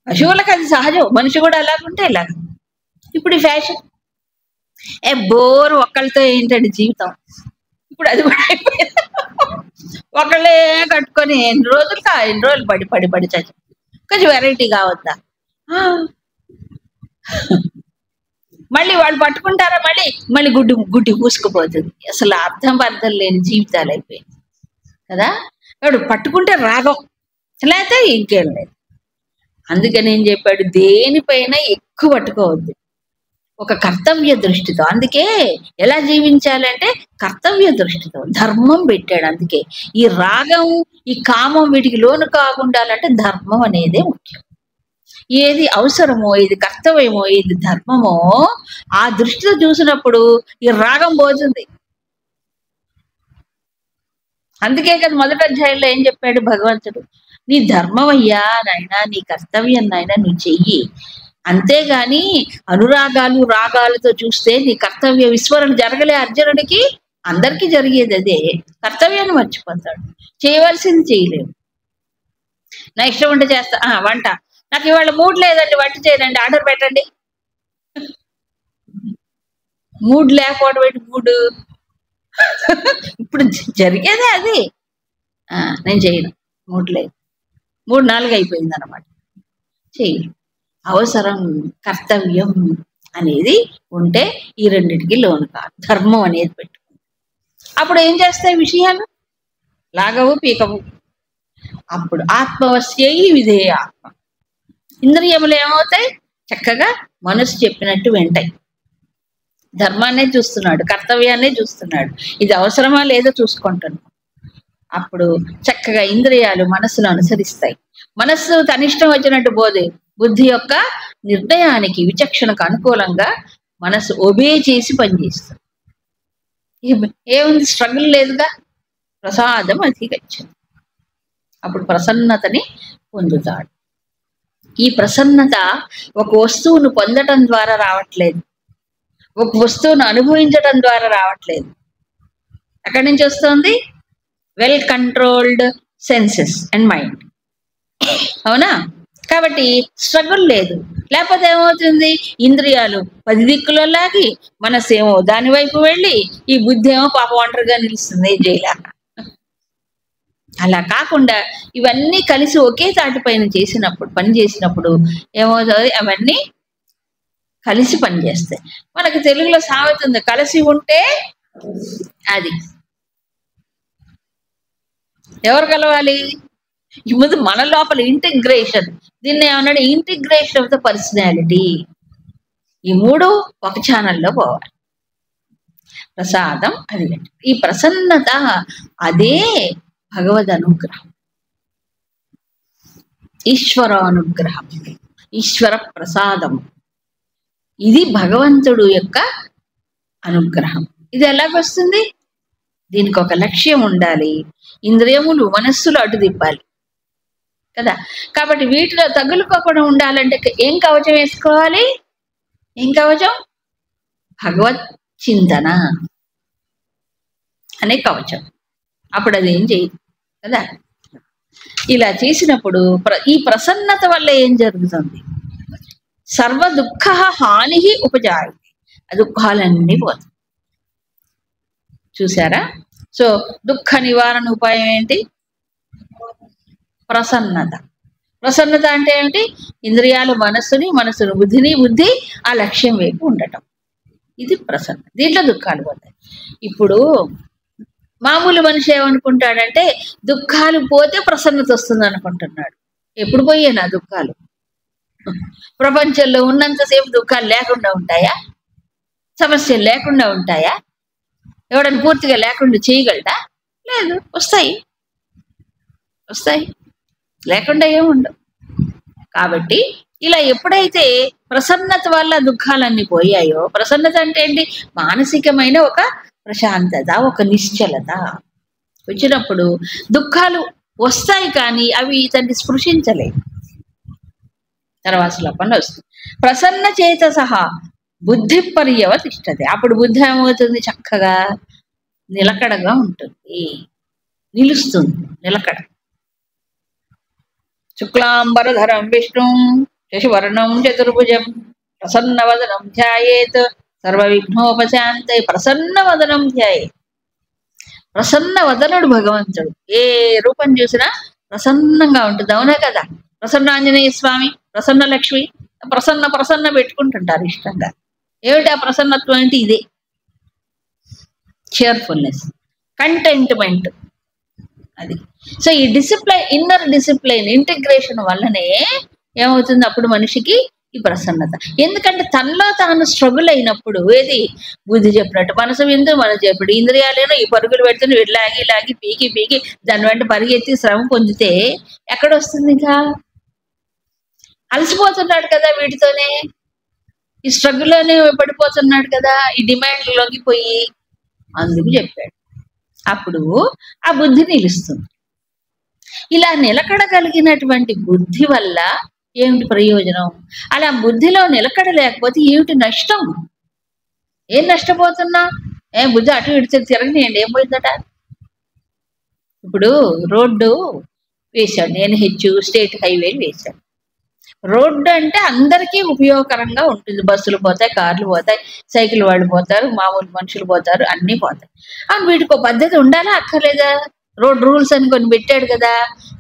S1: పశువులకు అది సహజం, మనిషి కూడా అలాగుంటే ఇలాగ. ఇప్పుడు ఈ ఫ్యాషన్ బోర్, ఒక్కళ్ళతో ఏంటండి జీవితం? ఇప్పుడు అది కూడా అయిపోయింది. ఒకళ్ళే కట్టుకొని ఎన్ని రోజులు పడి చచ్చి కొంచెం వెరైటీ కావద్దా? మళ్ళీ వాళ్ళు పట్టుకుంటారా, మళ్ళీ గుడ్డి పూసుకుపోతుంది. అసలు అర్థం లేని జీవితాలు అయిపోయింది కదా. వాడు పట్టుకుంటే రాగం, లేకపోతే ఇంకేం లేదు. అందుకని ఏం చెప్పాడు, దేనిపైన ఎక్కువ పట్టుకోవద్దు, ఒక కర్తవ్య దృష్టితో. అందుకే ఎలా జీవించాలంటే కర్తవ్య దృష్టితో, ధర్మం పెట్టాడు. అందుకే ఈ రాగం ఈ కామం వీటికి లోను కాకుండాలంటే ధర్మం అనేదే ముఖ్యం. ఏది అవసరమో, ఏది కర్తవ్యమో, ఏది ధర్మమో ఆ దృష్టితో చూసినప్పుడు ఈ రాగం పోతుంది. అందుకే కదా మొదటి అధ్యాయంలో ఏం చెప్పాడు భగవంతుడు, నీ ధర్మం అయ్యా నాయన, నీ కర్తవ్యం నాయన నువ్వు చెయ్యి. అంతేగాని అనురాగాలు రాగాలతో చూస్తే నీ కర్తవ్య విస్మరణ జరగలే అర్జునుడికి. అందరికీ జరిగేది అదే, కర్తవ్యాన్ని మర్చిపోతాడు, చేయవలసింది చేయలేవు. నా ఇష్టం ఉంటే చేస్తా, వంట నాకు ఇవాళ మూడ్ లేదండి, వంట చేయరండి, ఆర్డర్ పెట్టండి. మూడ్ లేకపోవడం ఏంటి? ఇప్పుడు జరిగేదే అది. నేను చేయను, మూడ్ లేదు, 3-4 అయిపోయింది అనమాట, చెయ్యి. అవసరం కర్తవ్యం అనేది ఉంటే ఈ రెండింటికి లోను కాదు, ధర్మం అనేది పెట్టుకుంది. అప్పుడు ఏం చేస్తాయి విషయాలు? లాగవు పీకవు. అప్పుడు ఆత్మవశ్యై విధేయ ఆత్మ. ఇంద్రియములు ఏమవుతాయి? చక్కగా మనసు చెప్పినట్టు వింటాయి. ధర్మాన్నే చూస్తున్నాడు, కర్తవ్యాన్నే చూస్తున్నాడు, ఇది అవసరమా లేదో చూసుకుంటున్నాడు. అప్పుడు చక్కగా ఇంద్రియాలు మనస్సును అనుసరిస్తాయి. మనస్సు తనిష్టం వచ్చినట్టు పోదే, బుద్ధి యొక్క నిర్ణయానికి విచక్షణకు అనుకూలంగా మనసు ఒబే చేసి పనిచేస్తుంది. ఏముంది, స్ట్రగుల్ లేదుగా. ప్రసాదం అధిగచ్చతి, అప్పుడు ప్రసన్నతని పొందుతాడు. ఈ ప్రసన్నత ఒక వస్తువును పొందటం ద్వారా రావట్లేదు, ఒక వస్తువును అనుభవించటం ద్వారా రావట్లేదు. ఎక్కడి నుంచి వస్తుంది? Well controlled senses and mind, అవునా? కాబట్టి స్ట్రగుల్ లేదు. లేకపోతే ఏమవుతుంది, ఇంద్రియాలు 10 దిక్కులో లాగి మనసు ఏమో దాని వైపు వెళ్ళి ఈ బుద్ధి ఏమో పాప ఒంటరిగా నిలుస్తుంది, ఏం చేయలేక. అలా కాకుండా ఇవన్నీ కలిసి ఒకే తాటి పైన చేసినప్పుడు, పని చేసినప్పుడు ఏమవుతుంది, అవన్నీ కలిసి పనిచేస్తాయి. మనకి తెలుగులో సామెత ఉంది, కలిసి ఉంటే అది. ఎవరు కలవాలి? ఈ ముందు మన లోపల ఇంటిగ్రేషన్, దీన్ని ఏమన్నాడు, ఇంటిగ్రేషన్ ఆఫ్ ద పర్సనాలిటీ. ఈ మూడు ఒక ఛానల్లో పోవాలి. ప్రసాదం అది. ఈ ప్రసన్నత అదే భగవద్ అనుగ్రహం, ఈశ్వరానుగ్రహం, ఈశ్వర ప్రసాదం. ఇది భగవంతుడు యొక్క అనుగ్రహం. ఇది ఎలాగొస్తుంది? దీనికి ఒక లక్ష్యం ఉండాలి, ఇంద్రియములు మనస్సులు అటు తిప్పాలి కదా. కాబట్టి వీటిలో తగులుకోకుండా ఉండాలంటే ఏం కవచం వేసుకోవాలి? ఏం కవచం? భగవత్ చింతన అనే కవచం. అప్పుడు అది ఏం చేయదు కదా. ఇలా చేసినప్పుడు ఈ ప్రసన్నత వల్ల ఏం జరుగుతుంది? సర్వ దుఃఖ హాని ఉపజాయతే, ఆ దుఃఖాలన్నీ పోతాయి. చూసారా? సో దుఃఖ నివారణ ఉపాయం ఏంటి? ప్రసన్నత. ప్రసన్నత అంటే ఏమిటి? ఇంద్రియాలు మనస్సుని, మనస్సును బుద్ధిని, బుద్ధి ఆ లక్ష్యం వైపు ఉండటం. ఇది ప్రసన్న. దీంట్లో దుఃఖాలు పోతాయి. ఇప్పుడు మామూలు మనిషి ఏమనుకుంటాడంటే దుఃఖాలు పోతే ప్రసన్నత వస్తుంది అనుకుంటున్నాడు. ఎప్పుడు పోయేనా దుఃఖాలు? ప్రపంచంలో ఉన్నంతసేపు దుఃఖాలు లేకుండా ఉంటాయా? సమస్యలు లేకుండా ఉంటాయా? ఎవడని పూర్తిగా లేకుండా చేయగలడా? లేదు. వస్తాయి, వస్తాయి, లేకుండా ఏముండవు. కాబట్టి ఇలా ఎప్పుడైతే ప్రసన్నత వల్ల దుఃఖాలన్నీ పోయాయో, ప్రసన్నత అంటే ఏంటి? మానసికమైన ఒక ప్రశాంతత, ఒక నిశ్చలత వచ్చినప్పుడు దుఃఖాలు వస్తాయి కానీ అవి ఇతన్ని స్పృశించలేవు. తర్వాత శ్లోకంలో వస్తుంది, ప్రసన్న చేత సహా బుద్ధి పర్యవతిష్టతే. అప్పుడు బుద్ధి ఏమవుతుంది? చక్కగా నిలకడగా ఉంటుంది, నిలుస్తుంది, నిలకడ. శుక్లాంబరధరం విష్ణుం శశివర్ణం చతుర్భుజం ప్రసన్నవదనం ధ్యాయేత్ సర్వ విఘ్నోపశాంతై. ప్రసన్నవదనం ధ్యాయేత్. ప్రసన్న వదనుడు భగవంతుడు. ఏ రూపం చూసినా ప్రసన్నంగా ఉంటుంది. అవునా కదా? ప్రసన్న ఆంజనేయ స్వామి, ప్రసన్న లక్ష్మి, ప్రసన్న ప్రసన్న పెట్టుకుంటుంటారు ఇష్టంగా. ఏమిటి ఆ ప్రసన్నత్వం? అంటే ఇదే cheerfulness, contentment. అది. సో ఈ డిసిప్లైన్, ఇన్నర్ డిసిప్లైన్, ఇంటిగ్రేషన్ వల్లనే ఏమవుతుంది అప్పుడు మనిషికి ఈ ప్రసన్నత. ఎందుకంటే తనలో తాను స్ట్రగుల్ అయినప్పుడు, ఏది బుద్ధి చెప్పినట్టు, మనసు విందు మనసు చెప్పినట్టు, ఇంద్రియాలేనో ఈ పరుగులు పెడుతున్న లాగి లాగి పీకి పీకి దాని వెంట పరిగెత్తి శ్రమ పొందితే ఎక్కడొస్తుంది? ఇంకా అలసిపోతున్నాడు కదా వీటితోనే, ఈ స్ట్రగుల్లోనే పడిపోతున్నాడు కదా, ఈ డిమాండ్లోకి పోయి. అందుకు చెప్పాడు. అప్పుడు ఆ బుద్ధి నిలుస్తుంది. ఇలా నిలకడగలిగినటువంటి బుద్ధి వల్ల ఏమిటి ప్రయోజనం? అలా బుద్ధిలో నిలకడ లేకపోతే ఏమిటి నష్టం? ఏం నష్టపోతున్నా? బుద్ధి అటు ఇటు తిరగనియండి, ఏం పోయిందట? ఇప్పుడు రోడ్డు వేశాడు, NH స్టేట్ హైవేలు వేశాడు. రోడ్డు అంటే అందరికీ ఉపయోగకరంగా ఉంటుంది. బస్సులు పోతాయి, కార్లు పోతాయి, సైకిల్ వాళ్ళు పోతారు, మామూలు మనుషులు పోతారు, అన్నీ పోతాయి. వీటికి ఒక పద్ధతి ఉండాలా అక్కర్లేదా? రోడ్ రూల్స్ అని కొన్ని పెట్టాడు కదా.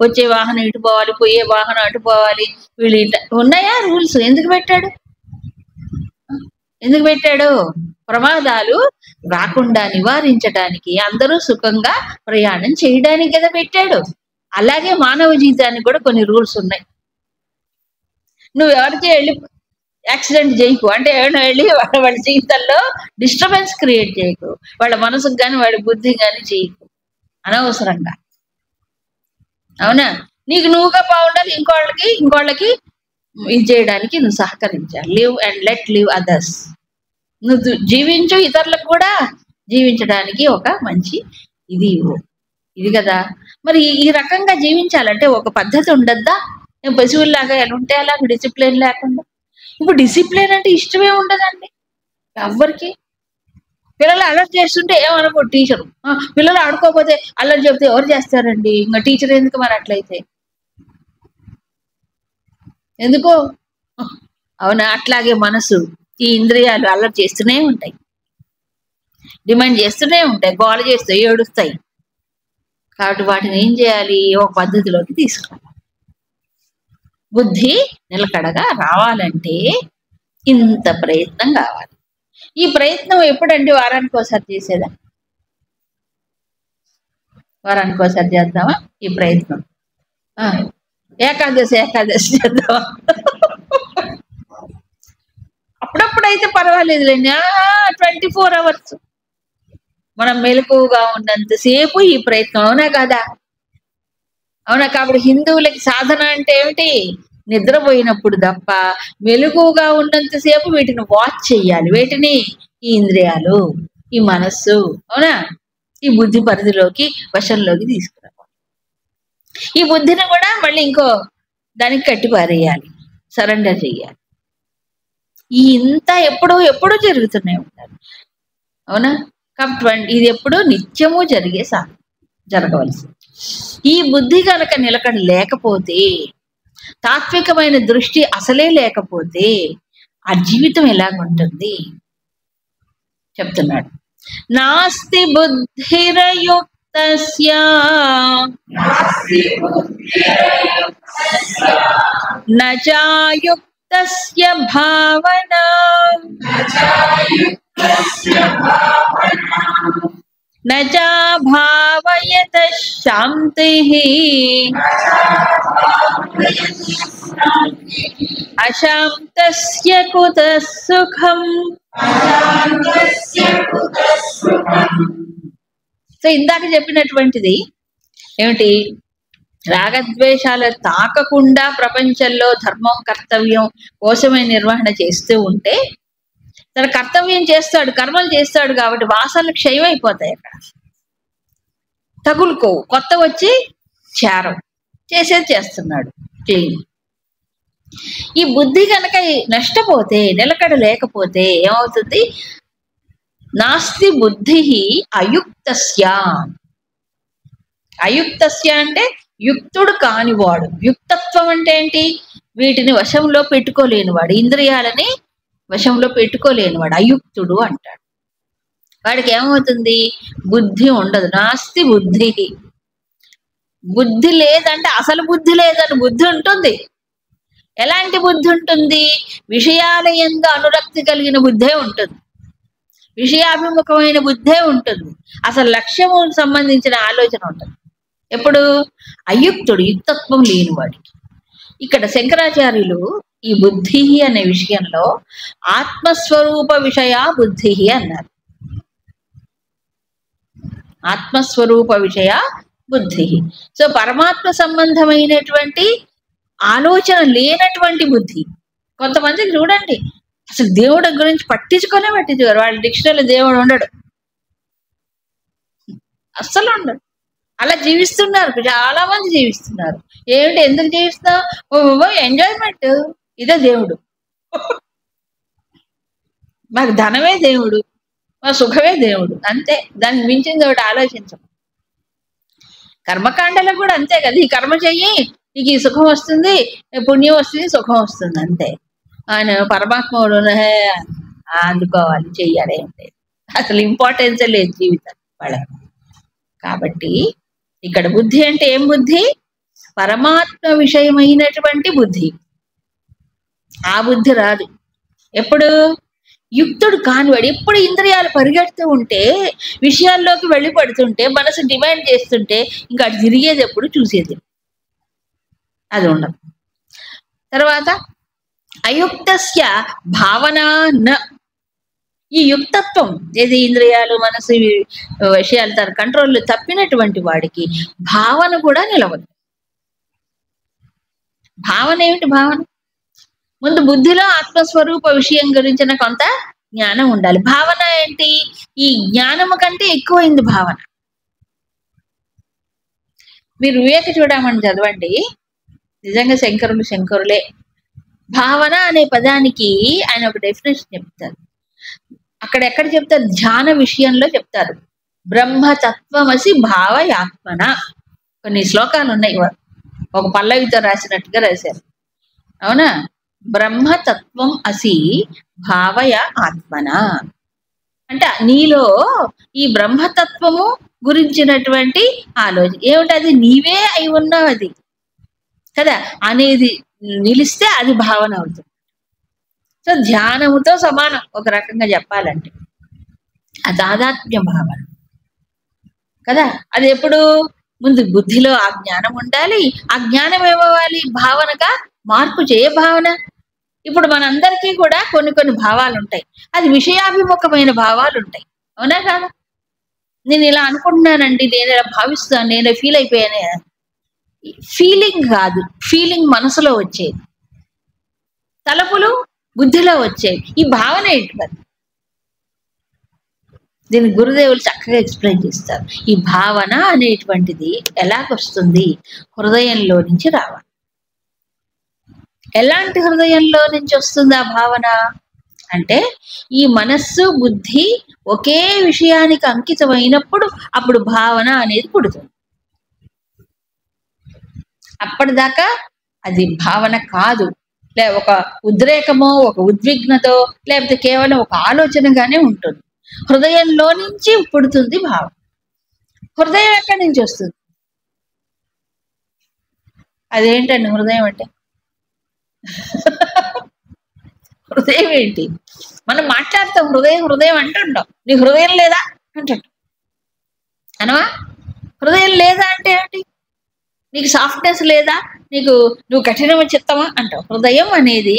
S1: వచ్చే వాహనం ఇటు పోవాలి, పోయే వాహనం అటు పోవాలి, వీళ్ళు ఇట్లా ఉన్నాయా రూల్స్? ఎందుకు పెట్టాడు? ఎందుకు పెట్టాడు? ప్రమాదాలు రాకుండా నివారించడానికి, అందరూ సుఖంగా ప్రయాణం చేయడానికి కదా పెట్టాడు. అలాగే మానవ జీవితానికి కూడా కొన్ని రూల్స్ ఉన్నాయి. నువ్వు ఎవరికి వెళ్ళి యాక్సిడెంట్ చేయకు, అంటే ఎవరైనా వెళ్ళి వాళ్ళ జీవితంలో డిస్టర్బెన్స్ క్రియేట్ చేయకు, వాళ్ళ మనసుకు కానీ వాళ్ళ బుద్ధికి కానీ చేయకు అనవసరంగా. అవునా? నీకు నువ్వుగా బాగుండాలి, ఇంకోళ్ళకి ఇది చేయడానికి నువ్వు సహకరించాలి. Live and let live others. నువ్వు జీవించు, ఇతరులకు కూడా జీవించడానికి ఒక మంచి ఇది ఇది కదా. మరి ఈ రకంగా జీవించాలంటే ఒక పద్ధతి ఉండద్దా? పశువుల్లాగా ఎలా ఉంటే అలా డిసిప్లిన్ లేకుండా. ఇప్పుడు డిసిప్లిన్ అంటే ఇష్టమే ఉండదండి ఎవ్వరికి. పిల్లలు అలర్ట్ చేస్తుంటే ఏమనుకో టీచరు, పిల్లలు ఆడుకోకపోతే అల్లరి చెబితే ఎవరు చేస్తారండి? ఇంకా టీచర్ ఎందుకు మరి అట్లయితే? ఎందుకో? అవునా? అట్లాగే మనసు, ఈ ఇంద్రియాలు అల్లరి చేస్తూనే ఉంటాయి, డిమాండ్ చేస్తూనే ఉంటాయి, గోల చేస్తాయి, ఏడుస్తాయి. కాబట్టి వాటిని ఏం చేయాలి? ఒక పద్ధతిలోకి తీసుకోవాలి. బుద్ధి నిలకడగా రావాలంటే ఇంత ప్రయత్నం కావాలి. ఈ ప్రయత్నం ఎప్పుడండి? వారానికి ఒకసారి చేసేదా? వారానికి ఒకసారి చేద్దామా ఈ ప్రయత్నం? ఏకాదశి చేద్దామా? అప్పుడప్పుడైతే పర్వాలేదులేండి. 24 hours మనం మెలకువగా ఉన్నంతసేపు ఈ ప్రయత్నం. అవునా కాదా? అవునా? కాబట్టి హిందువులకి సాధన అంటే ఏమిటి? నిద్రపోయినప్పుడు తప్ప మెలకువగా ఉన్నంతసేపు వీటిని వాచ్ చెయ్యాలి. వీటిని ఈ ఇంద్రియాలు, ఈ మనస్సు, అవునా, ఈ బుద్ధి పరిధిలోకి, వశంలోకి తీసుకురావాలి. ఈ బుద్ధిని కూడా మళ్ళీ ఇంకో దానికి కట్టి పారేయాలి, సరెండర్ చెయ్యాలి. ఈ ఇంత ఎప్పుడూ జరుగుతూనే ఉండాలి. అవునా? కాబట్టి ఇది ఎప్పుడూ నిత్యము జరగవలసి. ఈ బుద్ధి కనుక నిలకడ లేకపోతే, తాత్వికమైన దృష్టి అసలే లేకపోతే ఆ జీవితం ఎలాగుంటుంది చెప్తున్నాడు. నాస్తి బుద్ధిరయుక్తస్య నచాయుక్తస్య భావనా నచా భావయత శాంతిః అశాంతస్య కుతః సుఖం. సో ఇందాక చెప్పినటువంటిది ఏమిటి? రాగద్వేషాలు తాకకుండా ప్రపంచంలో ధర్మం కర్తవ్యం కోసమే నిర్వహణ చేస్తూ ఉంటే తన కర్తవ్యం చేస్తాడు, కర్మలు చేస్తాడు కాబట్టి వాసనలు క్షయం అయిపోతాయి. అక్కడ తగులుకోవు, కొత్త వచ్చి చేసేది చేస్తున్నాడు. ఈ బుద్ధి కనుక నష్టపోతే, నిలకడ లేకపోతే ఏమవుతుంది? నాస్తి బుద్ధి అయుక్తస్య. అయుక్తస్య అంటే యుక్తుడు కానివాడు. యుక్తత్వం అంటే ఏంటి? వీటిని వశంలో పెట్టుకోలేనివాడు, ఇంద్రియాలని వశంలో పెట్టుకోలేనివాడు అయుక్తుడు అంటాడు. వాడికి ఏమవుతుంది? బుద్ధి ఉండదు. నాస్తి బుద్ధి. బుద్ధి లేదంటే అసలు బుద్ధి లేదని బుద్ధి ఉంటుంది. ఎలాంటి బుద్ధి ఉంటుంది? విషయాల యందు అనురక్తి కలిగిన బుద్ధే ఉంటుంది, విషయాభిముఖమైన బుద్ధే ఉంటుంది, అసలు లక్ష్యము సంబంధించిన ఆలోచన ఉంటుంది. ఎప్పుడు? అయుక్తుడు, యుక్తత్వం లేనివాడికి. ఇక్కడ శంకరాచార్యులు ఈ బుద్ధి అనే విషయంలో ఆత్మస్వరూప విషయ బుద్ధి అన్నారు. ఆత్మస్వరూప విషయ బుద్ధి. సో పరమాత్మ సంబంధమైనటువంటి ఆలోచన లేనటువంటి బుద్ధి. కొంతమందికి చూడండి, అసలు దేవుడి గురించి పట్టించుకోరు. వాళ్ళ డిక్షనరీలో దేవుడు ఉండడు, అస్సలు ఉండడు. అలా జీవిస్తున్నారు, చాలా మంది జీవిస్తున్నారు. ఏమిటి? ఎందుకు జీవిస్తున్నావు? ఎంజాయ్మెంట్. ఇదే దేవుడు. మాకు ధనమే దేవుడు, మా సుఖమే దేవుడు, అంతే. దానికి మించింది ఒకటి ఆలోచించం. కర్మకాండలో కూడా అంతే కదా. ఈ కర్మ చెయ్యి, నీకు ఈ సుఖం వస్తుంది, పుణ్యం వస్తుంది, సుఖం వస్తుంది, అంతే. ఆయన పరమాత్ముడు అందుకోవాలి, చెయ్యాలి అంటే అసలు ఇంపార్టెన్సే లేదు జీవితం వాళ్ళకి. కాబట్టి ఇక్కడ బుద్ధి అంటే ఏం బుద్ధి? పరమాత్మ విషయమైనటువంటి బుద్ధి. ఆ బుద్ధి రాదు. ఎప్పుడు? యుక్తుడు కానివాడు. ఎప్పుడు ఇంద్రియాలు పరిగెడుతూ ఉంటే, విషయాల్లోకి వెళ్ళి పడుతుంటే, మనసు డిమాండ్ చేస్తుంటే ఇంకా అటు తిరిగేది ఎప్పుడు, చూసేది అది ఉండదు. తర్వాత అయుక్తస్య భావన. ఈ యుక్తత్వం ఏది? ఇంద్రియాలు, మనసు, విషయాలు తన కంట్రోల్లో తప్పినటువంటి వాడికి భావన కూడా నిలవదు. భావన ఏమిటి? భావన ముందు బుద్ధిలో ఆత్మస్వరూప విషయం గురించిన కొంత జ్ఞానం ఉండాలి. భావన ఏంటి? ఈ జ్ఞానము కంటే ఎక్కువైంది భావన. మీరు వివేక చూడమని చదవండి, నిజంగా శంకరులే. భావన అనే పదానికి ఆయన ఒక డెఫినేషన్ చెప్తారు. అక్కడ ఎక్కడ చెప్తారు? ధ్యాన విషయంలో చెప్తారు. బ్రహ్మతత్వమసి భావయాత్మన. కొన్ని శ్లోకాలు ఉన్నాయి, ఒక పల్లవితో రాసినట్టుగా రాశారు. అవునా? బ్రహ్మతత్వం అసి భావయ ఆత్మన అంటే నీలో ఈ బ్రహ్మతత్వము గురించినటువంటి ఆలోచన ఏమిటి? అది నీవే అయి ఉన్నావు, అది కదా అనేది నిలిస్తే అది భావన అవుతుంది. సో ధ్యానముతో సమానం ఒక రకంగా చెప్పాలంటే ఆ తాదాత్మ్య భావన కదా. అది ఎప్పుడు ముందు బుద్ధిలో ఆ జ్ఞానం ఉండాలి. ఆ జ్ఞానం ఏమవ్వాలి, భావనగా మార్పు చేయ భావన. ఇప్పుడు మనందరికీ కూడా కొన్ని కొన్ని భావాలు ఉంటాయి, అది విషయాభిముఖమైన భావాలు ఉంటాయి, అవునా కాదా? నేను ఇలా అనుకుంటున్నానండి, నేను ఇలా భావిస్తాను, నేను ఫీల్ అయిపోయానే. ఫీలింగ్ కాదు, ఫీలింగ్ మనసులో వచ్చేది, తలపులు బుద్ధిలో వచ్చేవి. ఈ భావన ఏంటి మరి? దీన్ని గురుదేవులు చక్కగా ఎక్స్ప్లెయిన్ చేస్తారు. ఈ భావన అనేటువంటిది ఎలాగొస్తుంది, హృదయంలో నుంచి రావాలి. ఎలాంటి హృదయంలో నుంచి వస్తుంది ఆ భావన అంటే, ఈ మనస్సు బుద్ధి ఒకే విషయానికి అంకితమైనప్పుడు అప్పుడు భావన అనేది పుడుతుంది. అప్పటిదాకా అది భావన కాదు, ఒక ఉద్రేకమో ఒక ఉద్విగ్నతో లేకపోతే కేవలం ఒక ఆలోచనగానే ఉంటుంది. హృదయంలో నుంచి పుడుతుంది భావన. హృదయం ఎక్కడి నుంచి వస్తుంది? అదేంటండి హృదయం అంటే? హృదయం ఏంటి? మనం మాట్లాడతాం హృదయం హృదయం అంటుంటాం. నీ హృదయం లేదా అంటుంటాం, అనవా? హృదయం లేదా అంటే ఏంటి? నీకు సాఫ్ట్నెస్ లేదా, నువ్వు కఠినమైన చిత్తమా అంటావు. హృదయం అనేది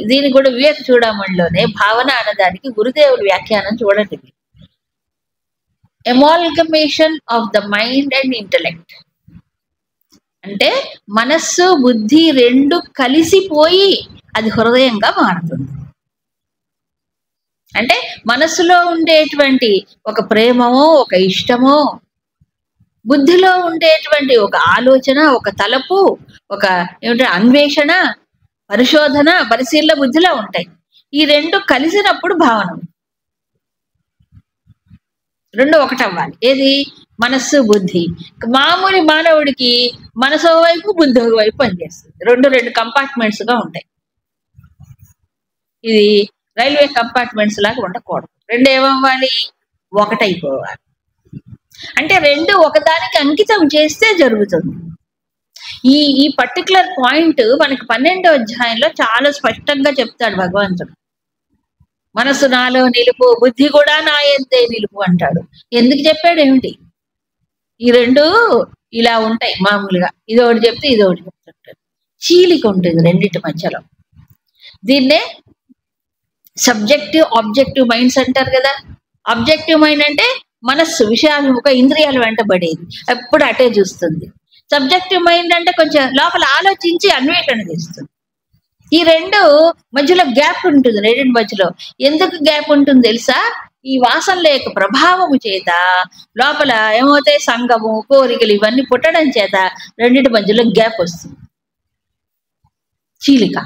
S1: దీనికి కూడా వివేక చూడమణిలోనే భావన అన్నదానికి గురుదేవుల వ్యాఖ్యానం చూడండి. Amalgamation of the mind and intellect అంటే మనస్సు బుద్ధి రెండు కలిసిపోయి అది హృదయంగా మారుతుంది. అంటే మనస్సులో ఉండేటువంటి ఒక ప్రేమమో ఒక ఇష్టమో, బుద్ధిలో ఉండేటువంటి ఒక ఆలోచన ఒక తలపు ఒక ఏమిటంటే అన్వేషణ పరిశోధన పరిశీలన బుద్ధిలో ఉంటాయి. ఈ రెండు కలిసినప్పుడు భావన, రెండు ఒకటవ్వాలి. ఏది? మనస్సు బుద్ధి. మామూలు మానవుడికి మనసు వైపు బుద్ధి వైపు పనిచేస్తుంది. రెండు కంపార్ట్మెంట్స్ గా ఉంటాయి. ఇది రైల్వే కంపార్ట్మెంట్స్ లాగా ఉండకూడదు. రెండు ఏమవ్వాలి? ఒకటైపోవాలి. అంటే రెండు ఒకదానికి అంకితం చేస్తే జరుగుతుంది. ఈ పర్టికులర్ పాయింట్ మనకి 12వ అధ్యాయంలో చాలా స్పష్టంగా చెప్తాడు భగవంతుడు. మనసు నాలో నిలుపు, బుద్ధి కూడా నా యందే నిలుపు అంటాడు. ఎందుకు చెప్పాడు ఏమిటి? ఈ రెండు ఇలా ఉంటాయి మామూలుగా, ఇది ఒకటి చెప్తే ఇది ఒకటి చెప్తుంటాడు. చీలిక ఉంటుంది రెండింటి మధ్యలో. దీన్నే సబ్జెక్టివ్ ఆబ్జెక్టివ్ మైండ్స్ అంటారు కదా. ఆబ్జెక్టివ్ మైండ్ అంటే మనస్సు విషయాభిముఖ ఇంద్రియాలు వెంటబడేది, ఎప్పుడు అటే చూస్తుంది. సబ్జెక్టివ్ మైండ్ అంటే కొంచెం లోపల ఆలోచించి అన్వేషణ చేస్తుంది. ఈ రెండు మధ్యలో గ్యాప్ ఉంటుంది. రెండింటి మధ్యలో ఎందుకు గ్యాప్ ఉంటుంది తెలుసా? ఈ వాసనల యొక్క ప్రభావము చేత లోపల ఏమవుతాయి, సంగము కోరికలు ఇవన్నీ పుట్టడం చేత రెండింటి మధ్యలో గ్యాప్ వస్తుంది, చీలిక.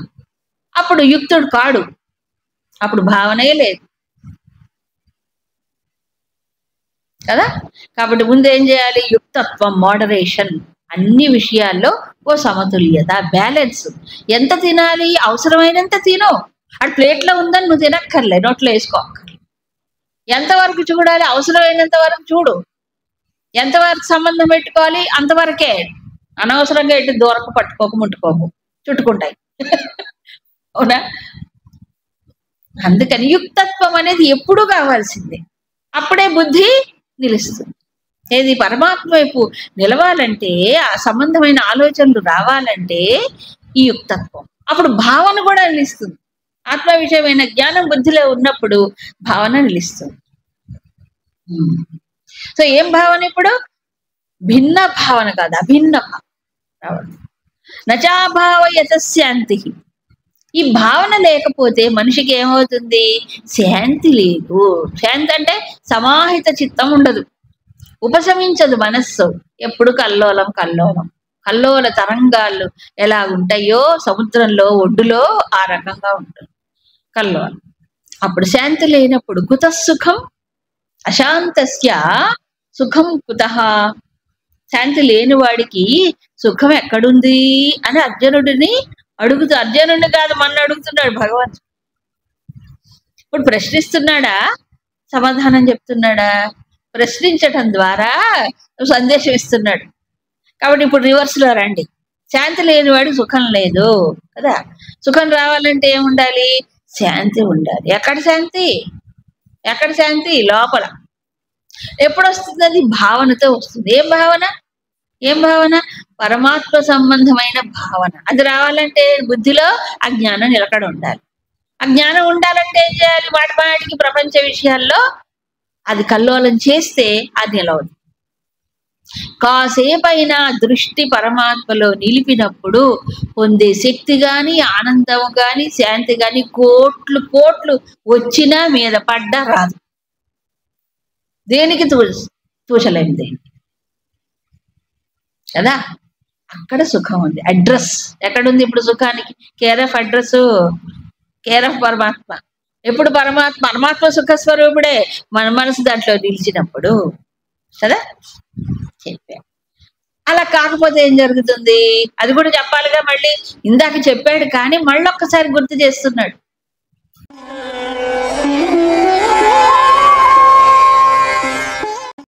S1: అప్పుడు యుక్తుడు కాడు, అప్పుడు భావనే లేదు కదా. కాబట్టి ముందు ఏం చేయాలి? యుక్తత్వం, మోడరేషన్, అన్ని విషయాల్లో ఓ సమతుల్యత, బ్యాలెన్స్. ఎంత తినాలి? అవసరమైనంత తిను. అది ప్లేట్లో ఉందని నువ్వు తినక్కర్లే, నోట్లో వేసుకోక్కర్లే. ఎంతవరకు చూడాలి? అవసరమైనంత వరకు చూడు. ఎంతవరకు సంబంధం పెట్టుకోవాలి అంతవరకే. అనవసరంగా ఎటు దూరకు పట్టుకోకు, ముట్టుకోకు, చుట్టుకుంటాయి, అవునా? అందుకని యుక్తత్వం అనేది ఎప్పుడూ కావాల్సిందే. అప్పుడే బుద్ధి నిలుస్తుంది. ఏది? పరమాత్మ వైపు నిలవాలంటే, ఆ సంబంధమైన ఆలోచనలు రావాలంటే ఈ యుక్తత్వం. అప్పుడు భావన కూడా నిలుస్తుంది. ఆత్మ విషయమైన జ్ఞానం బుద్ధిలో ఉన్నప్పుడు భావన నిలుస్తుంది. సో ఏం భావన? ఇప్పుడు భిన్న భావన కాదు, అభిన్న భావన. నచాభావయత శాంతి. ఈ భావన లేకపోతే మనిషికి ఏమవుతుంది? శాంతి లేదు. శాంతి అంటే సమాహిత చిత్తం ఉండదు, ఉపశమించదు మనస్సు. ఎప్పుడు కల్లోలం కల్లోలం, కల్లోల తరంగాలు ఎలా ఉంటాయో సముద్రంలో ఒడ్డులో ఆ రకంగా ఉంటుంది కల్లోలం. అప్పుడు శాంతి లేనప్పుడు కుతసుఖం అశాంతస్య సుఖం కుతః. శాంతి లేని వాడికి సుఖం ఎక్కడుంది అని అర్జునుడిని అర్జునుడిని కాదు, మన అడుగుతున్నాడు భగవంతుడు. ఇప్పుడు ప్రశ్నిస్తున్నాడా, సమాధానం చెప్తున్నాడా? ప్రశ్నించటం ద్వారా సందేశం ఇస్తున్నాడు. కాబట్టి ఇప్పుడు రివర్స్ లో రండి. శాంతి లేని వాడికి సుఖం లేదు కదా. సుఖం రావాలంటే ఏముండాలి? శాంతి ఉండాలి. ఎక్కడ శాంతి? ఎక్కడ శాంతి? లోపల. ఎప్పుడు వస్తుంది అది? భావనతో వస్తుంది. ఏం భావన? ఏం భావన? పరమాత్మ సంబంధమైన భావన. అది రావాలంటే బుద్ధిలో ఆ జ్ఞానం నిలకడ ఉండాలి. ఆ జ్ఞానం ఉండాలంటే ఏం చేయాలి? మాటికి ప్రపంచ విషయాల్లో అది కల్లోలం చేస్తే అది నిలవదు. కాసేపైనా దృష్టి పరమాత్మలో నిలిపినప్పుడు పొందే శక్తి గాని, ఆనందం గాని, శాంతి గాని కోట్లు కోట్లు వచ్చినా మీద పడ్డా రాదు. దేనికి తూచలేము దేనికి కదా. అక్కడ సుఖం ఉంది. అడ్రస్ ఎక్కడుంది ఇప్పుడు సుఖానికి? Care of address, care of పరమాత్మ. ఎప్పుడు పరమాత్మ సుఖ స్వరూపుడే. మన మనసు దాంట్లో నిలిచినప్పుడు కదా చెప్పా. అలా కాకపోతే ఏం జరుగుతుంది? అది కూడా చెప్పాలిగా. మళ్ళీ ఇందాక చెప్పాడు కానీ మళ్ళీ ఒక్కసారి గుర్తు చేస్తున్నాడు.